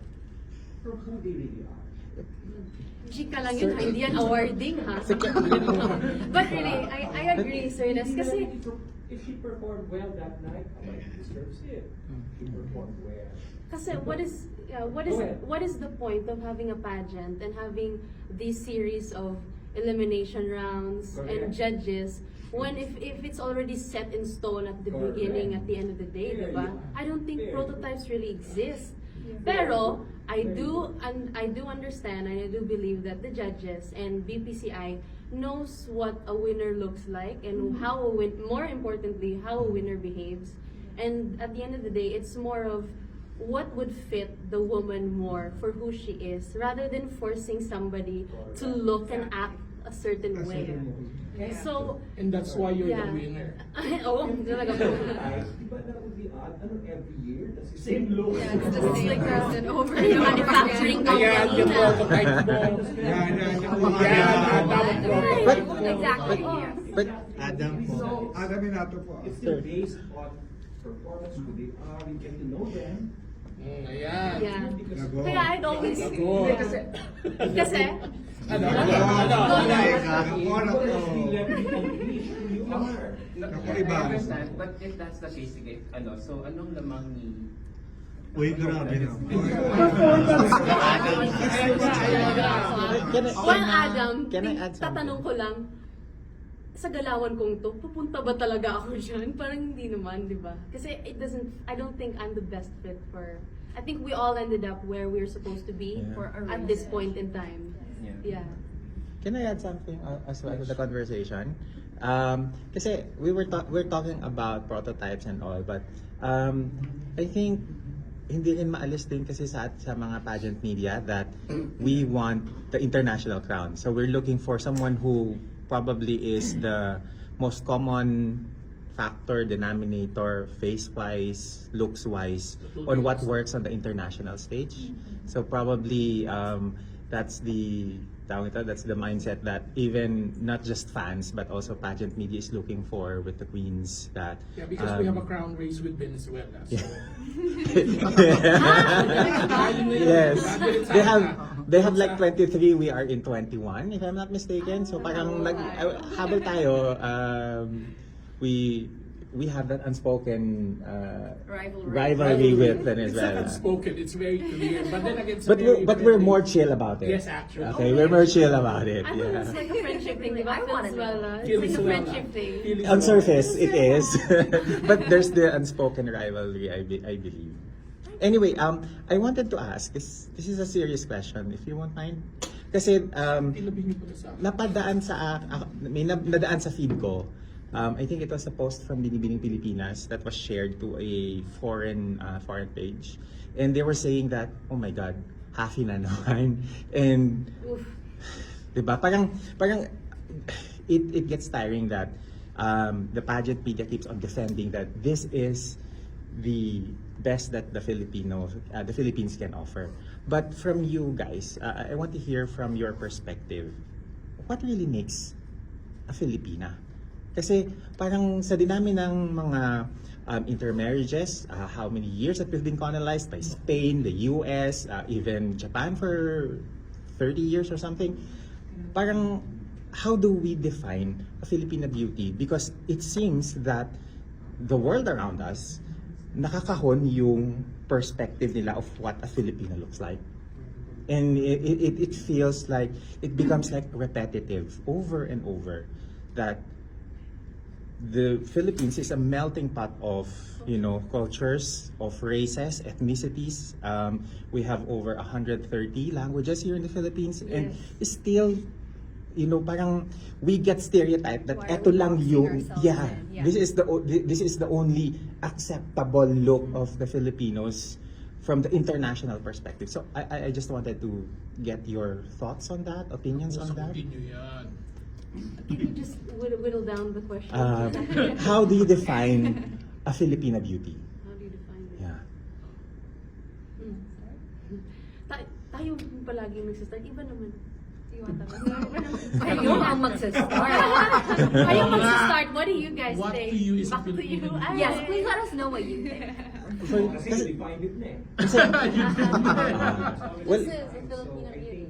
from who they really are. Chika lang yun, hindi yan awarding ha. But really, I agree, Sir Ines, kasi If she performed well that night, she deserves it. She performed well. Kasi what is the point of having a pageant and having these series of elimination rounds and Correct. judges when if it's already set in stone at the Correct. beginning, at the end of the day, Fair, diba? yeah. I don't think Fair. prototypes really exist. Pero I do understand and I do believe that the judges and BPCI knows what a winner looks like and how more importantly how a winner behaves. And at the end of the day, it's more of what would fit the woman more for who she is, rather than forcing somebody to look and act a certain way. So, And that's why you're yeah. the winner. Oo, talaga po. Di ba that would be odd? Every year, that's the same look. Yeah, it's the same person over The and over manufacturing again. Ayan, yung prototype mo. Exactly. But Adam po. It's still based on performance, who they are, you get to know them. Ayan. Yeah. Because Kaya I'd always... Lago. Kasi... Ano? You are. Ako I iba. understand, but if that's the case, sige, so anong lamang ni... Uy, grabe na. Well, Adam, Can I add something? tatanong ko lang, sa galawan kong to, pupunta ba talaga ako dyan? Parang hindi naman, di ba? Kasi I don't think I'm the best fit for, I think we all ended up where we're supposed to be Yeah. For a at this point in time. Yeah. Yeah. Can I add something as well to the conversation? Kasi we're talking about prototypes and all, but I think hindi rin maalis din kasi sa mga pageant media that we want the international crown. So we're looking for someone who probably is the most common factor, denominator, face-wise, looks-wise, on what works on the international stage. So probably that's the mindset that even not just fans but also pageant media is looking for with the queens. That Yeah, because we have a crown race with Venezuela. So. Yes, they have like 23. We are in 21, if I'm not mistaken. So parang habol tayo. We have that unspoken rivalry with It's not Venezuela. unspoken, it's very clear. But then again, it's But we're more chill about it. Yes, actually. Okay, we're more chill about it. I thought Yeah. it's like a friendship thing, di ba? I wanna know. Venezuela. It's like a Venezuela. friendship thing. On surface, it is, but there's the unspoken rivalry, I believe. Anyway, I wanted to ask, this is a serious question, if you won't mind. Kasi Binibining ko na sa akin. napadaan may nadaan sa feed ko. I think it was a post from Binibining Pilipinas that was shared to a foreign page, and they were saying that, oh my God, happy na naman, and Oof. diba? Parang it gets tiring that the pageant media keeps on defending that this is the best that the Philippines can offer. But from you guys, I want to hear from your perspective, what really makes a Filipina? Kasi parang sa dinami ng mga intermarriages, how many years that we've been colonized by Spain, the US, even Japan for 30 years or something, parang how do we define a Filipina beauty? Because it seems that the world around us, nakakahon yung perspective nila of what a Filipina looks like. And it feels like, it becomes like repetitive over and over, that the Philippines is a melting pot of, cultures, of races, ethnicities. We have over 130 languages here in the Philippines, and still, parang we get stereotyped that Why are eto we lang boxing yung, ourselves yeah, in? Yeah. this is the only acceptable look of the Filipinos from the international perspective. So I just wanted to get your thoughts on that, opinions on that. Sagutin nyo yan. Can you just whittle down the question? How do you define a Filipina beauty? How do you define it? Yeah. Tayo palagi magsistart. Iba naman. Do you want them? Kayo ang magsastart. Kayo magsistart. What do you guys What think? to you is a Back to you. Filipino Ay. Yes, please let us know what you think. Kasi defined it na eh. Well, This is a Filipino beauty.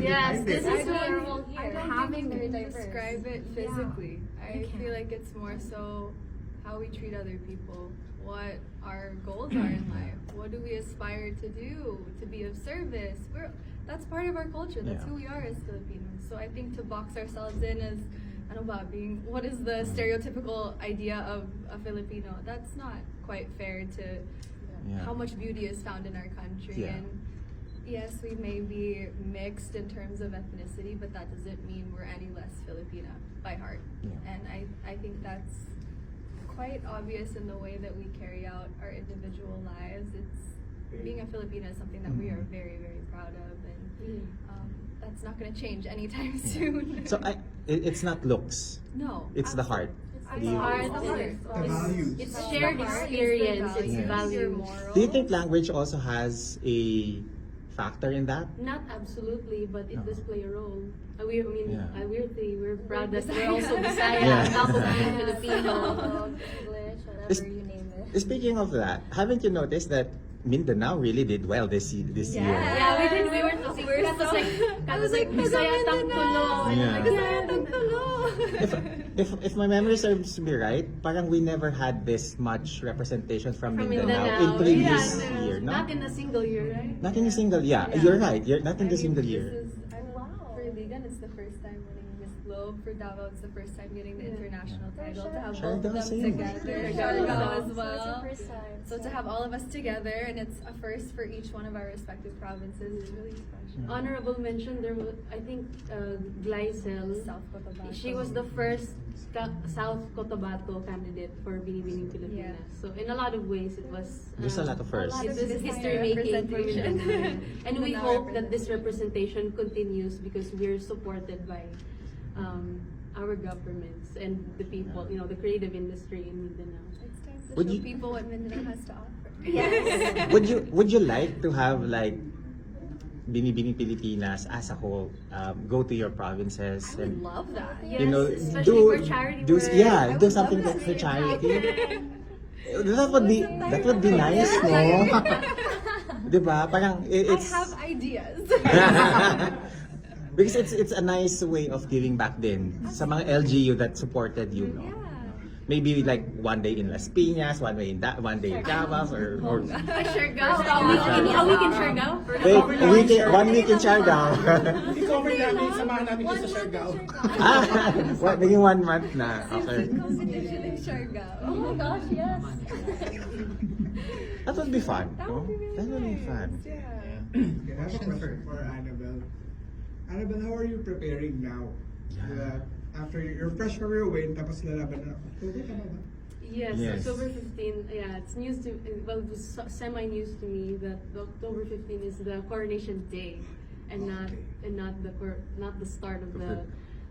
Yes, this is I what don't Having think we very can diverse. describe it physically. I You feel can't. like it's more so how we treat other people, what our goals are in life, what do we aspire to do, to be of service. That's part of our culture. That's Yeah. who we are as Filipinos. So I think to box ourselves in as what is the stereotypical idea of a Filipino? That's not quite fair to Yeah. how much beauty is found in our country. Yeah. And yes, we may be mixed in terms of ethnicity, but that doesn't mean we're any less Filipina by heart. Yeah. And I think that's quite obvious in the way that we carry out our individual lives. Being a Filipina is something that we are very, very proud of, and that's not going to change anytime soon. So it's not looks, no, it's the heart. It's You- the heart. The values. It's The shared heart is the experience. It's Yes. value. Your moral. Do you think language also has a factor in that? Not absolutely, but it No. does play a role. Yeah. We're proud that we're Bisaya. also Bisaya, Yeah. on top of being Filipino. English, Is- whatever you name it. Speaking of that, haven't you noticed that Mindanao really did well this year? Yeah, we were talking. I was like, Bisaya tang tulo. And Yeah. I'm like, yeah, tang tulo. If my memory serves me right, parang we never had this much representation from Mindanao in previous Yeah, year, no? Not in a single year, right? Not in a single, yeah. You're right. Not in the single year. For Ligan, it's the first time winning Miss Globe. For Davao, it's the first time getting the international title. To have both of them same. together, Siargao. Siargao as So it's well. the first time. So to have all of us together, and it's a first for each one of our respective provinces, is really special. Honorable mention, there was, I think, Glycel. South Cotabato. She was the first South Cotabato candidate for Binibining Pilipinas. Yeah. So in a lot of ways, it was. There's a lot of firsts. lot It of was Bisaya history making for representation. Mindanao. And we Mindanao hope that this representation continues because we're supported by our governments and the people, the creative industry in Mindanao. It's time to Would show you- people what Mindanao has to offer. Yes. Would you like to have like Binibining Pilipinas as a whole go to your provinces I would love that. Yes, you know especially for charity do work. yeah I do would something love like that. for charity. That would be nice, no? Diba? Parang it's I have ideas. because it's a nice way of giving back din sa mga LGU that supported you, no? Yeah. Maybe like one day in Las Piñas, one day in Davao, or Siargao. A week in Siargao. wait, 1 week in Siargao. I-cover namin, samahan namin kayo sa Siargao. Naging 1 month na. Okay. Competition in Siargao. Oh my gosh, yes. That would be fun. That no? would be really That would be nice. fun. Yeah. Question for Annabelle. Annabelle, how are you preparing now? After your fresh career win, tapos lalaban na October, tama ba? Yes, Yes. October 15. Yeah, it's news to well, it was semi-news to me that the October 15 is the coronation day, and not the start of the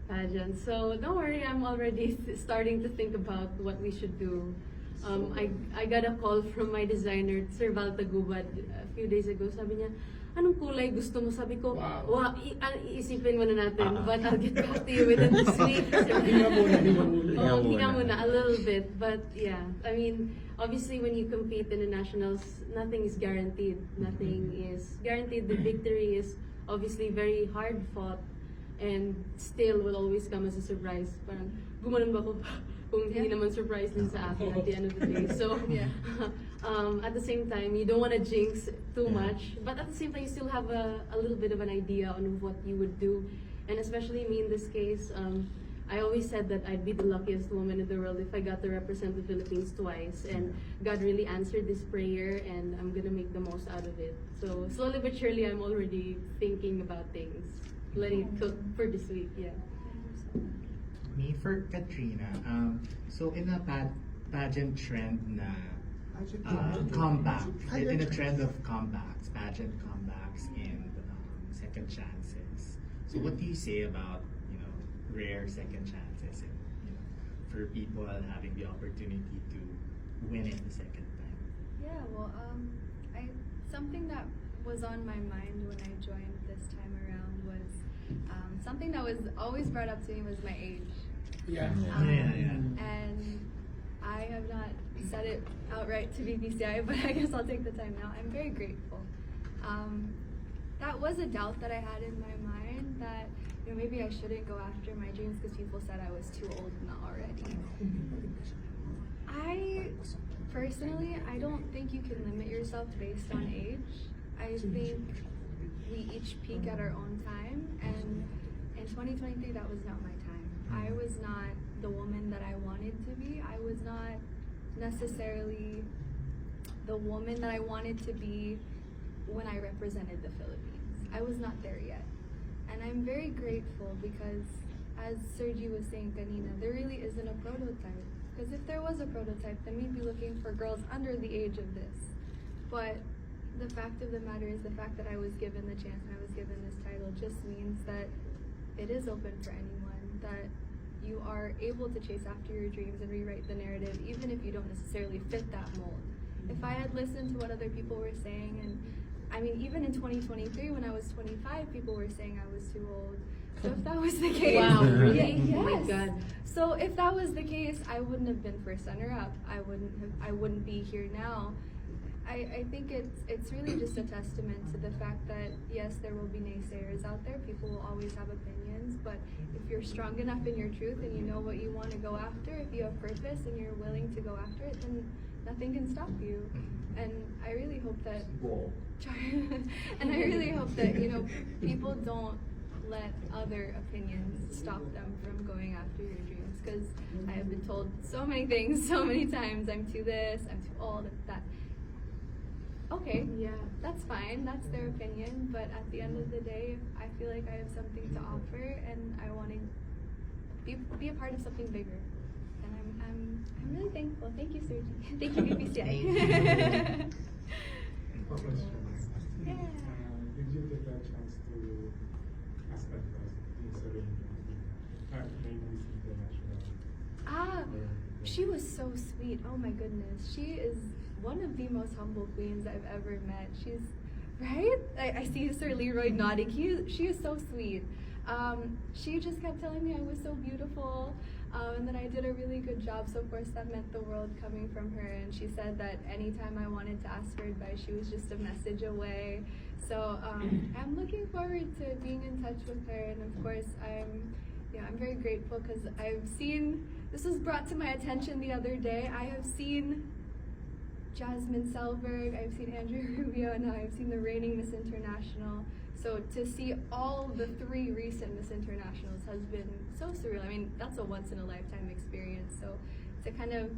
pageant. So don't worry, I'm already starting to think about what we should do. I got a call from my designer, Sir Val Tagubad, a few days ago. Sabi niya, anong kulay gusto mo? Sabi ko, Wow. iisipin muna natin, but I'll get back to you within this week. Hinga muna. Oh, hinga muna, a little bit. But yeah, I mean, obviously when you compete in the nationals, nothing is guaranteed. Nothing is guaranteed. The victory is obviously very hard fought and still will always come as a surprise. Parang, gumanon ba ako kung hindi naman surprise din sa akin at the end of the day. So, Yeah. at the same time, you don't want to jinx too much. But at the same time, you still have a little bit of an idea on what you would do. And especially me in this case, I always said that I'd be the luckiest woman in the world if I got to represent the Philippines twice. And God really answered this prayer, and I'm gonna make the most out of it. So slowly but surely, I'm already thinking about things, letting it cook for this week. Yeah. Me for Katrina. So in a pageant trend na comeback, in a trend of comebacks, pageant comebacks and second chances. So what do you say about rare second chances and for people having the opportunity to win it the second time? Yeah, well, something that was on my mind when I joined this time around was something that was always brought up to me was my age. Yeah. And I have not said it outright to BPCI, but I guess I'll take the time now. I'm very grateful. That was a doubt that I had in my mind that maybe I shouldn't go after my dreams because people said I was too old already. I don't think you can limit yourself based on age. I think we each peak at our own time, and in 2023 that was not my time. I was not the woman that I wanted to be. I was not necessarily the woman that I wanted to be when I represented the Philippines. I was not there yet. And I'm very grateful because, as Sergi was saying kanina, there really isn't a prototype. Because if there was a prototype, then we'd be looking for girls under the age of this. But the fact of the matter is the fact that I was given the chance and I was given this title just means that it is open for anyone, that you are able to chase after your dreams and rewrite the narrative even if you don't necessarily fit that mold. If I had listened to what other people were saying and I mean, even in 2023, when I was 25, people were saying I was too old. So if that was the case, Wow, really? Yes. Oh my God. So if that was the case, I wouldn't have been first runner-up. I wouldn't be here now. I think it's really just a testament to the fact that yes, there will be naysayers out there. People will always have opinions, but if you're strong enough in your truth and you know what you want to go after, if you have purpose and you're willing to go after it, then nothing can stop you. And I really hope that and I really hope that, you know, people don't let other opinions stop them from going after your dreams, because I have been told so many things so many times. I'm too this, I'm too old, that. Okay, Yeah. that's fine, that's their opinion, but at the end of the day, I feel like I have something to offer and I want to be a part of something bigger. And I'm really thankful. Thank you, Sergi. Thank you, BPCI. For questions. Yeah. Did you get a chance to ask that question? Miss International. She was so sweet. Oh my goodness. She is one of the most humble queens I've ever met. She's, right? I see Sir Leroy nodding. She is so sweet. She just kept telling me I was so beautiful, and that I did a really good job. So of course that meant the world coming from her. And she said that anytime I wanted to ask for advice, she was just a message away. So I'm looking forward to being in touch with her. And of course I'm very grateful because I've seen, this was brought to my attention the other day, I have seen Jasmine Selberg, I've seen Andrea Rubio, and now I've seen the reigning Miss International. So to see all the 3 recent Miss Internationals has been so surreal. I mean, that's a once-in-a-lifetime experience. So to kind of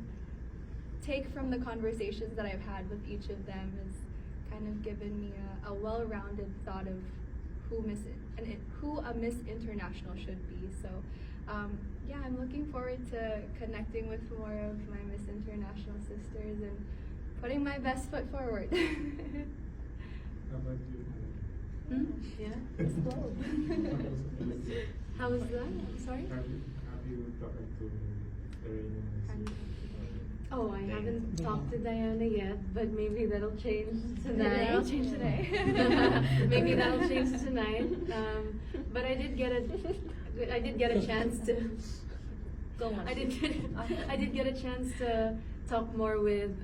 take from the conversations that I've had with each of them has kind of given me a well-rounded thought of who a Miss International should be. So yeah, I'm looking forward to connecting with more of my Miss International sisters and putting my best foot forward. How about you? Yeah. Explode. How was that? I'm sorry? Have you talked to the reigning? Oh, I haven't talked to Diana yet, but maybe that'll change tonight. That'll change today. Maybe that'll change tonight. But I did get a chance to. Go on. I did get a chance to talk more with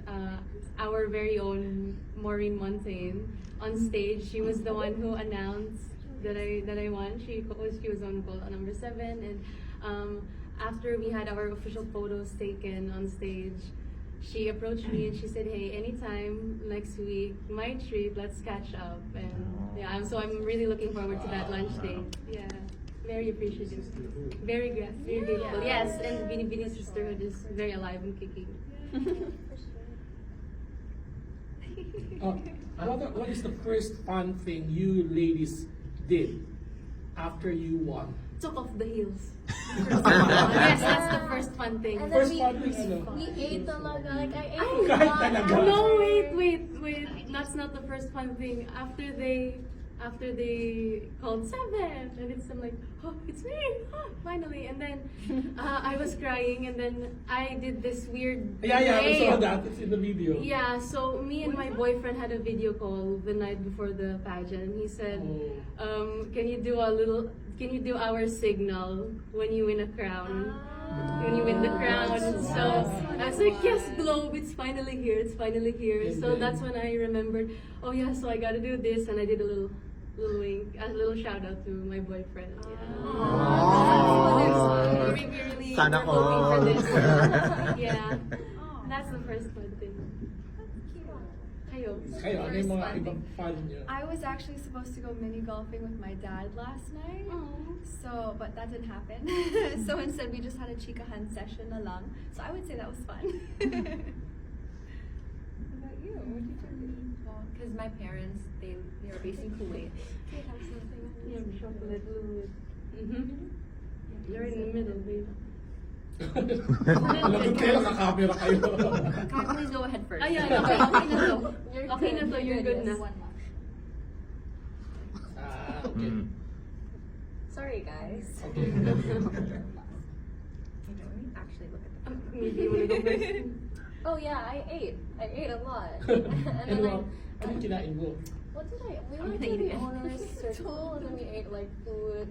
our very own Maureen Montaigne on stage. She was the one who announced that I won. She was on goal number 7, and after we had our official photos taken on stage, she approached me and she said, "Hey, anytime next week, my treat. Let's catch up." And yeah, I'm really looking forward to that lunch date. Yeah, very appreciative, very grateful. Yes, and Binibining sisterhood is very alive and kicking. What is the first fun thing you ladies did after you won? Took off the heels. Yes, that's the first fun thing. And First then fun thing, ano? we ate talaga. Like I ate Oh, a lot. talaga? No, wait. That's not the first fun thing. After they called 7, and I'm like, oh, it's me, finally. And then I was crying, and then I did this weird. Yeah, we saw game. that. It's in the video. Yeah, so me and my boyfriend had a video call the night before the pageant. He said, can you do our signal when you win a crown? When you win the crown. So I was like, yes, Globe, it's finally here. So that's when I remembered, oh yeah, so I gotta do this, and I did a little wink, a little shout out to my boyfriend. Yeah. We really Sana were hoping for all. this. Yeah, that's the first fun thing. Kayo. Kayo, ano yung mga ibang fun niyo? I was actually supposed to go mini golfing with my dad last night. So, but that didn't happen. So instead we just had a chikahan session along. So I would say that was fun. What about you? What did you do? Because my parents, they are based in Kuwait. Yeah, chocolate fluid. You're in the middle, babe. Malapit kayo, naka-camera kayo. Please go ahead first. Ayan, okay na to. Okay na to, you're good na. Okay. Sorry, guys. Okay. Actually, look at that. Maybe you wanna go first? Oh yeah, I ate a lot. And then Ano yung kinain mo? What did we I'm went gonna to eat the it. owner's circle and then we ate like food.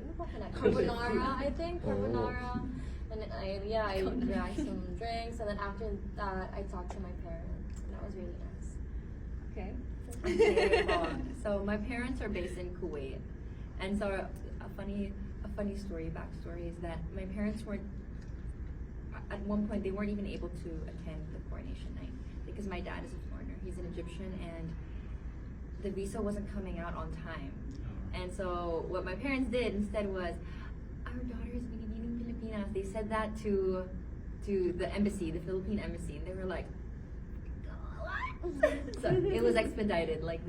Carbonara, I think. Carbonara. And I drank some drinks, and then after that I talked to my parents, and that was really nice. Okay. Okay, so my parents are based in Kuwait, and so a funny backstory is that my parents weren't, at one point they weren't even able to attend the coronation night because my dad is a foreigner. He's an Egyptian, and the visa wasn't coming out on time. And so what my parents did instead was, our daughter is Binibining Pilipinas. They said that to the embassy, the Philippine embassy, and they were like, so it was expedited. Like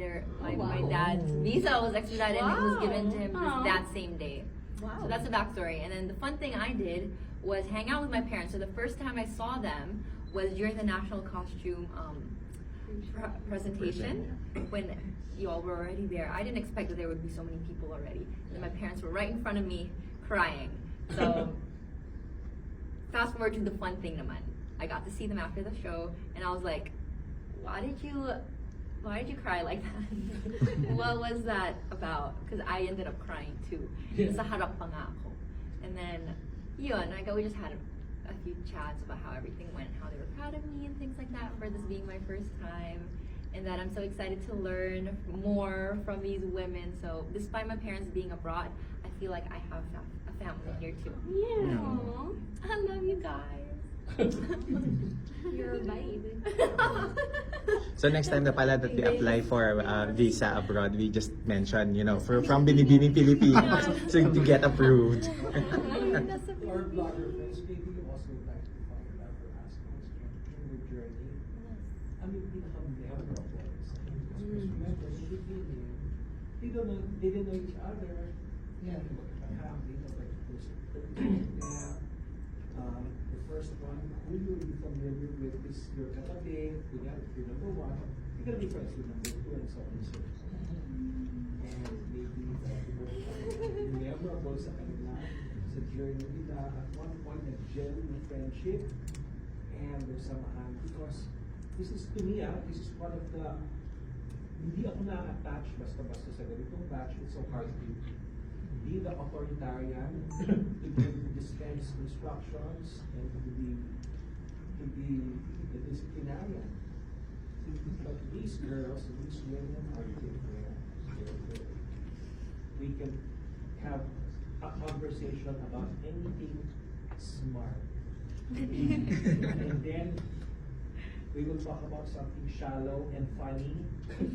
my dad's visa was expedited and it was given to him that same day. Wow. So that's the backstory. And then the fun thing I did was hang out with my parents. So the first time I saw them was during the national costume presentation when you all were already there. I didn't expect that there would be so many people already. And my parents were right in front of me crying. So fast forward to the fun thing naman. I got to see them after the show and I was like, why did you cry like that? What was that about? Because I ended up crying too. Sa harap pa nga ako. And then, yun, we just had a few chats about how everything went, how they were proud of me and things like that for this being my first time. And that I'm so excited to learn more from these women. So despite my parents being abroad, I feel like I have a family here too. Yeah. I love you guys. You're a babe. So next time na pala that we apply for visa abroad, we just mention, from Binibining Pilipinas so to get approved. Our blogger friends, maybe you also like to find out or ask questions in your journey. I mean, pinaka-memorable. Because remember, in the beginning, they didn't know each other. Yeah, magkakahapin, the first one, who you will be familiar with is your katabi, if you're number one, you're going to be friends with number two and so on and so forth. And maybe memorable sa kanila, sa journey nila, at one point nag-gel yung friendship and their samahan because this is, to me, this is one of the, hindi ako na-attach basta-basta sa ganitong batch. It's so hard to be the authoritarian, to dispense instructions, and to be the disciplinarian. But these girls, these women are different. We can have a conversation about anything smart. And then we will talk about something shallow and funny. And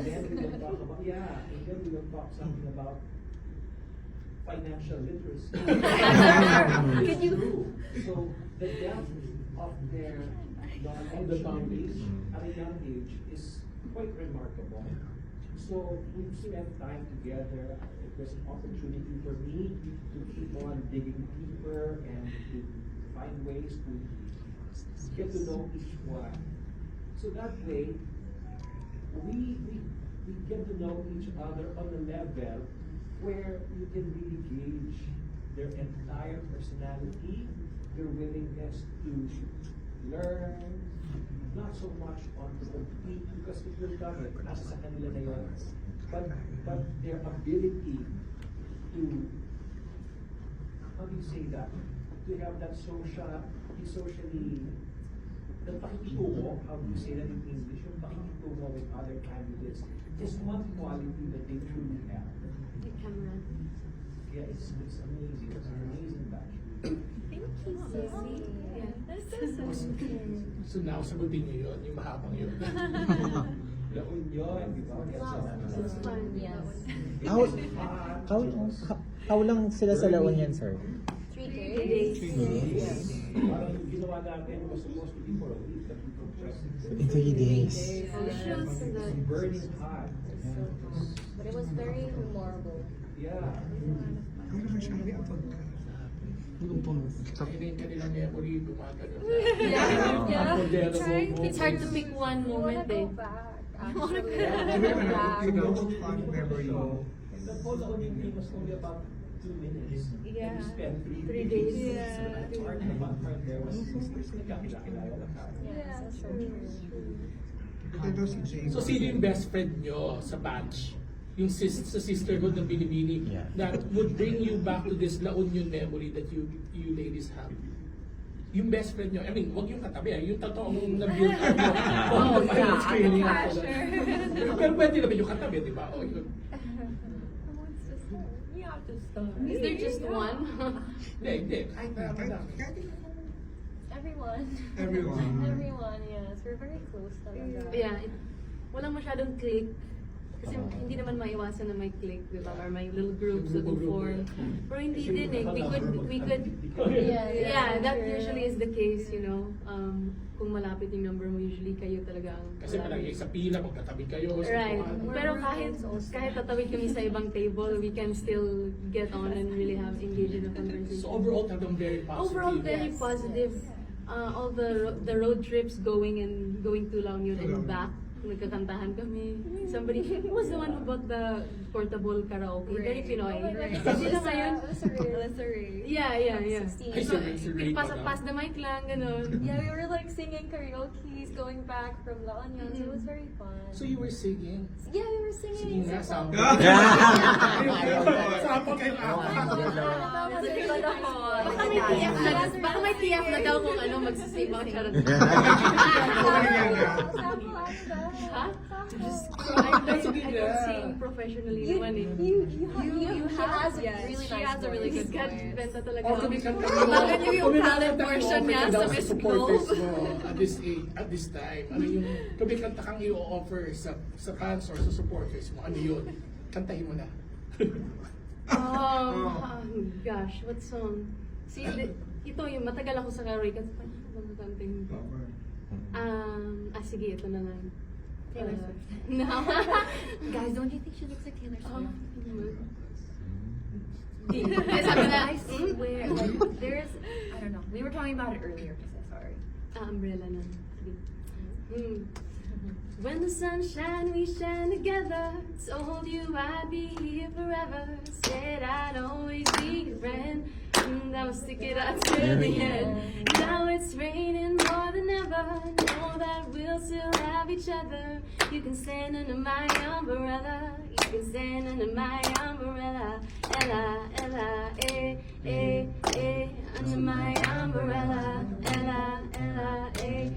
then we will talk about, and then we will talk something about financial literacy. It's true. So the depth of their knowledge at a young age is quite remarkable. So we spent time together. It was an opportunity for me to keep on digging deeper and to find ways to get to know each one. So that way, we get to know each other on a level where you can really gauge their entire personality, their willingness to learn, not so much on to compete, because if you're done it, nasa sa kanila na yun. But their ability to, how do you say that? To have that socially, the pakikitungo, how do you say that in English? Yung pakikitungo with other candidates is one quality that they truly have. Yeah, it's amazing. It's an amazing batch. Thank you, Sissy. Yeah. That's so sweet. So now, sagutin niyo yun, yung mahabang yun. La Union, di ba? It's fun. Yes. How lang sila sa La Union, sir? 3 days. Yes. Parang yung ginawa natin was supposed to be for a week, but we compressed it. In 3 days. It's burning hot. But it was very memorable. Yeah. Ang naman siya may apod ka. Hindi kanilang memory, gumagano. Yeah. It's hard to pick one We wanna moment go eh. back. Actually, memory. The whole outing thing was only about 2 minutes. Yeah. And we spent 3 3 days. days. So that part, the fun part there was nagkakilala ka. Yeah, that's so true. So sino yung best friend nyo sa batch? Yung sa sisterhood ng Binibini Yeah. that would bring you back to this La Union memory that you ladies have? Yung best friend nyo, I mean, wag yung katabi, yung totoong na-build up mo. Oh, yeah, Screening yeah, ako. sure. Pero pwede naman yung katabi, di ba? O, yun. You have to start. Is there just one? Hindi. Kahit na madami. Everyone. Everyone. Everyone, yes. We're very close talaga. Yeah, walang masyadong click. Kasi hindi naman maiwasan na may click, di ba? Or may little groups that will form. Pero hindi din eh. We could, yeah, that usually is the case, you know. Kung malapit yung number mo, usually kayo talaga ang Kasi palagi sa pila, magkatabi kayo. Sa right. upuan. Pero kahit tatawid kami sa ibang table, we can still get on and really have engage in a conversation. So overall, talagang very positive. Overall, very positive. All the road trips going to La Union and back, nagkakantahan kami. Somebody, who was the one who bought the portable karaoke? Very Pinoy. Sila ngayon? Alyssa Ray. Yeah. Ay, si Ray Pass pala. the mic lang, ganun. Yeah, we were like singing karaoke's going back from La Union, so it was very fun. So you were singing? Yeah, we were singing. Sige nga, some sample. songs. Sample kayo Baka may TF na daw kung ano magsasave ako charot. Ha? I don't sing professionally naman eh. You has a Yeah, really she nice has a really voice. good God, voice. benta talaga. O kumikanta Bago niyo yung talent portion niya sa Miss supporters Globe. mo at this age, at this time. Ano yung kumikanta kang i-offer sa fans or sa supporters mo? Ano yun? Kantahin mo na. Gosh, what song? See, ito yung matagal ako sa karaoke kasi paano ko ba kantahin ko? Sige, ito na lang. Taylor Swift. No. Guys, don't you think she looks like Taylor Swift? Sabi na, I swear, like, there's, I don't know. We were talking about it earlier, kasi sorry. umbrella na. Sige. When the sun shine, we shine together. So hold you, I'll be here forever. Said I'd always be your friend. And I will stick it out till the end. Now it's raining more than ever. Know that we'll still have each other. You can stand under my umbrella. You can stand under my umbrella. Ella, Ella, under my umbrella. Ella, Ella, you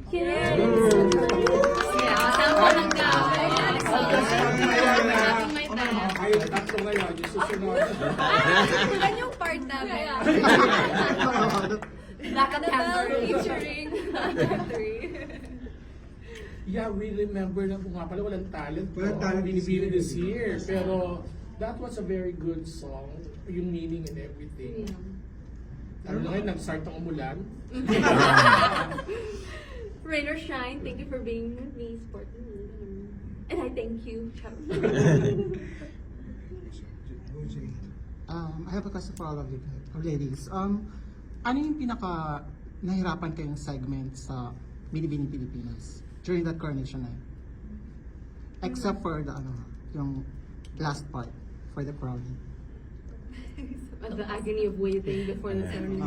can. Yeah, sample lang ka. Kayo tatlo ngayon, yung susunod. Yan yung part namin. Black and Panther. Featuring Yeah, we remember na kung nga pala walang talent. Walang talent Binibini this year. Pero that was a very good song. Yung meaning and everything. Ano na ngayon, nag-start ang umulan. Rain or shine, thank you for being with me, supporting me. And I thank you. I have a question for all of you ladies. Ano yung pinaka nahirapan kayong segment sa Binibining Pilipinas during that coronation night? Except for the yung last part for the crowning. The agony of waiting before the ceremony.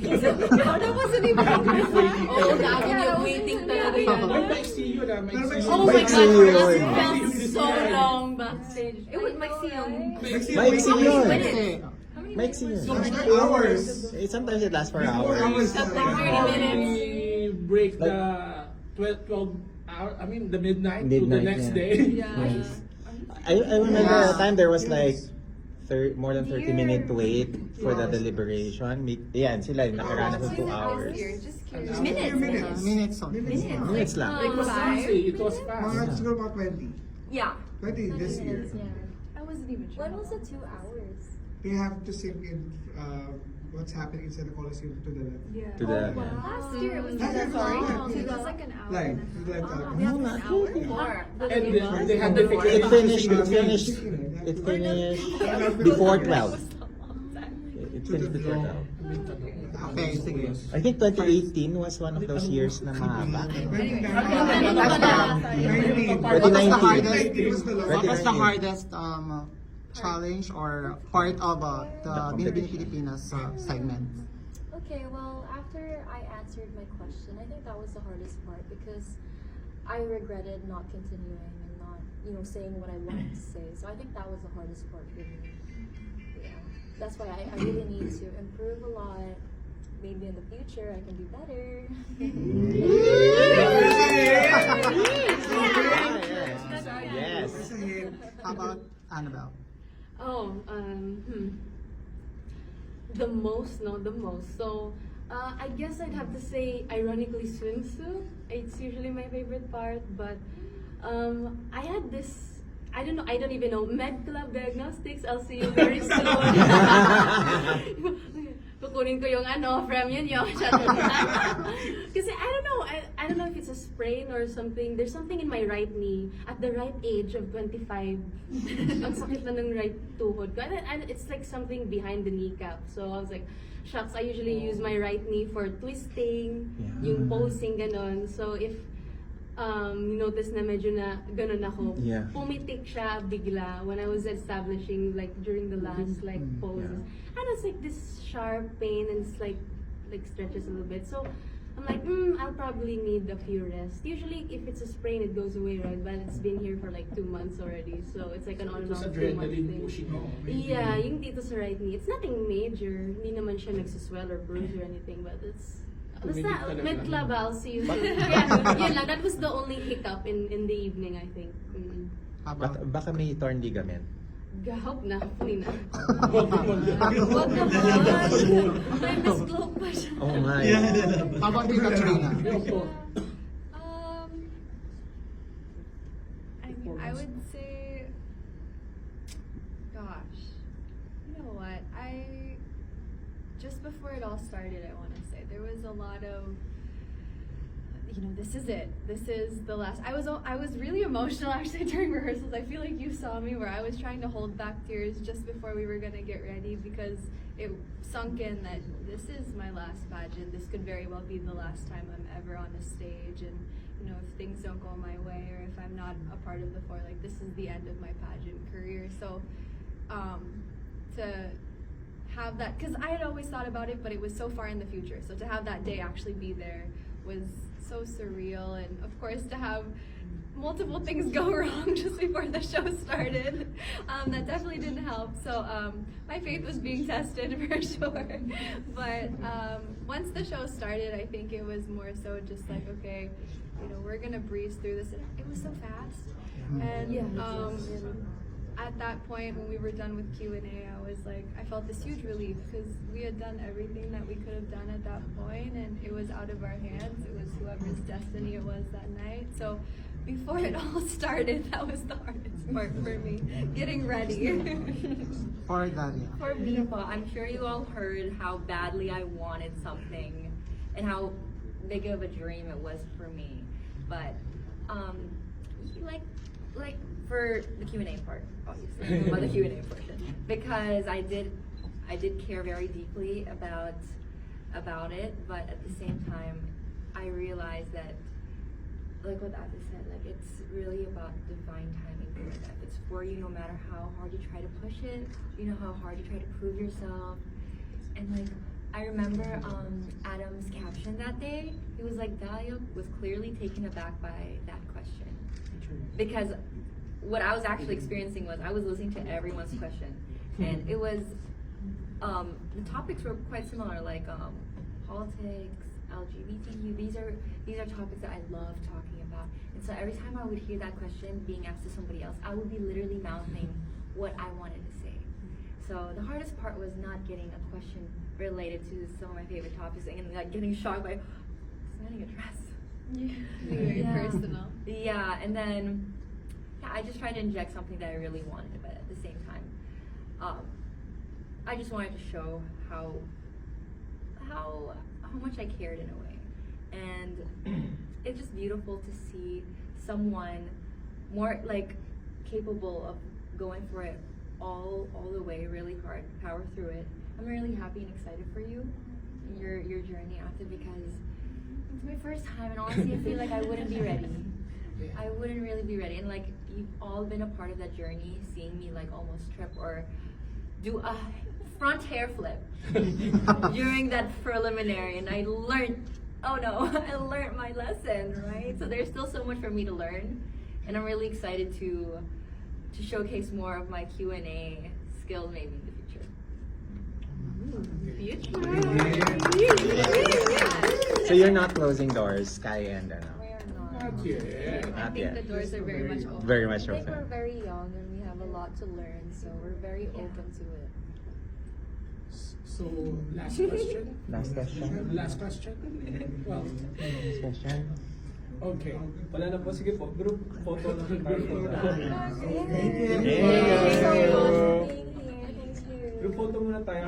That wasn't even Oh, the agony of waiting talaga yan. Ay, maiksi yun ah, maiksi. Oh my Maiksi God, yun. it felt so long backstage. It was my Maiksi yun. Kasi, Maiksi yun. Hours. Sometimes it lasts for hours. Like 30 minutes. We break the 12 hour, I mean the midnight to the Midnight, next yeah. day. Nice. I remember a time there was like more than 30-minute wait for the deliberation. Yan, sila nakaranas ng 2 hours. Just curious. minutes only. Minutes lang. It was fast eh, it was Mga fast. siguro mga 20. Yeah. 20 this year. I wasn't even sure. When was it 2 hours? They have to sing in what's happening inside the Coliseum to the left. Yeah. To the Last year it was Last year, sorry. sorry. It was like an hour. Live. and a Live half. talaga. No, not More. And they had difficulty. It finished before 12. It finished before 12. Okay, sige. I think 2018 was one of those years na mahaba. 2019. What's the 2019. hardest? It was the What was the hardest challenge or part of the The Binibining competition. Pilipinas segment? Okay, well, after I answered my question, I think that was the hardest part because I regretted not continuing and not, saying what I wanted to say. So I think that was the hardest part for me. Yeah, that's why I really need to improve a lot. Maybe in the future I can do better. Yes. How about Annabelle? Oh, the most, no, the most. So, I guess I'd have to say, ironically, swimsuit. It's usually my favorite part, but I had this. I don't even know. Med Club Diagnostics. I'll see you very soon. Kukunin ko yung premium nyo. Kasi I don't know. I don't know if it's a sprain or something. There's something in my right knee at the right age of 25. Ang sakit na ng right tuhod ko. And it's like something behind the kneecap. So I was like, shucks, I usually use my right knee for twisting, yung pulsing, ganon. So if notice na medyo na ganun ako, pumitik siya bigla when I was establishing, like during the last like poses. And it's like this sharp pain and it's like stretches a little bit. So I'm like, I'll probably need a few rests. Usually if it's a sprain, it goes away, right? But it's been here for like 2 months already. So it's like an on and off 2 month thing. Yeah, yung dito sa right knee. It's nothing major. Hindi naman siya nagsiswell or bruise or anything, but it's basta, Med Club, I'll see you soon. Yun lang, that was the only hiccup in the evening, I think. Baka may torn ligament. Gahop na, hopefully na. Wag May miscloak pa siya. Oh my. How about you, Katrina? I mean, I would say, gosh, you know what? Just before it all started, I want to say there was a lot of, this is it. This is the last. I was really emotional actually during rehearsals. I feel like you saw me where I was trying to hold back tears just before we were gonna get ready because it sunk in that this is my last pageant. This could very well be the last time I'm ever on a stage, and if things don't go my way or if I'm not a part of the four, like this is the end of my pageant career. So, to have that, because I had always thought about it, but it was so far in the future. So to have that day actually be there was so surreal, and of course to have multiple things go wrong just before the show started, that definitely didn't help. So my faith was being tested for sure. But once the show started, I think it was more so just like, okay, we're gonna breeze through this. And it was so fast, and at that point when we were done with Q&A, I was like, I felt this huge relief because we had done everything that we could have done at that point, and it was out of our hands. It was whoever's destiny it was that night. So before it all started, that was the hardest part for me, getting ready. For Dalia. For me, I'm sure you all heard how badly I wanted something and how big of a dream it was for me. But like for the Q&A part, obviously, about the Q&A portion, because I did care very deeply about it, but at the same time, I realized that, like what Ate said, like it's really about divine timing for it. If it's for you, no matter how hard you try to push it, how hard you try to prove yourself, and like I remember Adam's caption that day. He was like, Dalia was clearly taken aback by that question, because what I was actually experiencing was I was listening to everyone's question, and it was the topics were quite similar, like politics, LGBTQ. These are topics that I love talking about, and so every time I would hear that question being asked to somebody else, I would be literally mouthing what I wanted to say. So the hardest part was not getting a question related to some of my favorite topics and like getting shocked by designing a dress. Very personal. Yeah, and then I just tried to inject something that I really wanted, but at the same time, I just wanted to show how much I cared in a way, and it's just beautiful to see someone more like capable of going for it all the way, really hard, power through it. I'm really happy and excited for you and your journey after, because it's my first time, and honestly, I feel like I wouldn't be ready. I wouldn't really be ready, and like you've all been a part of that journey, seeing me like almost trip or do a front hair flip during that preliminary, and I learned. Oh no, I learned my lesson, right? So there's still so much for me to learn, and I'm really excited to showcase more of my Q&A skills maybe in the future. So you're not closing doors, Sky and We are not. Not yet. I Not think yet. the doors are very much open. Very much I think we're open. very young and we have a lot to learn, so we're very open to it. So, last question? Last question. Last question? Well, Last question. okay. Wala na po, sige po. Group photo na Group photo. Thank you. Thank you. Thank you so much for being here. Thank you. Group photo muna tayo.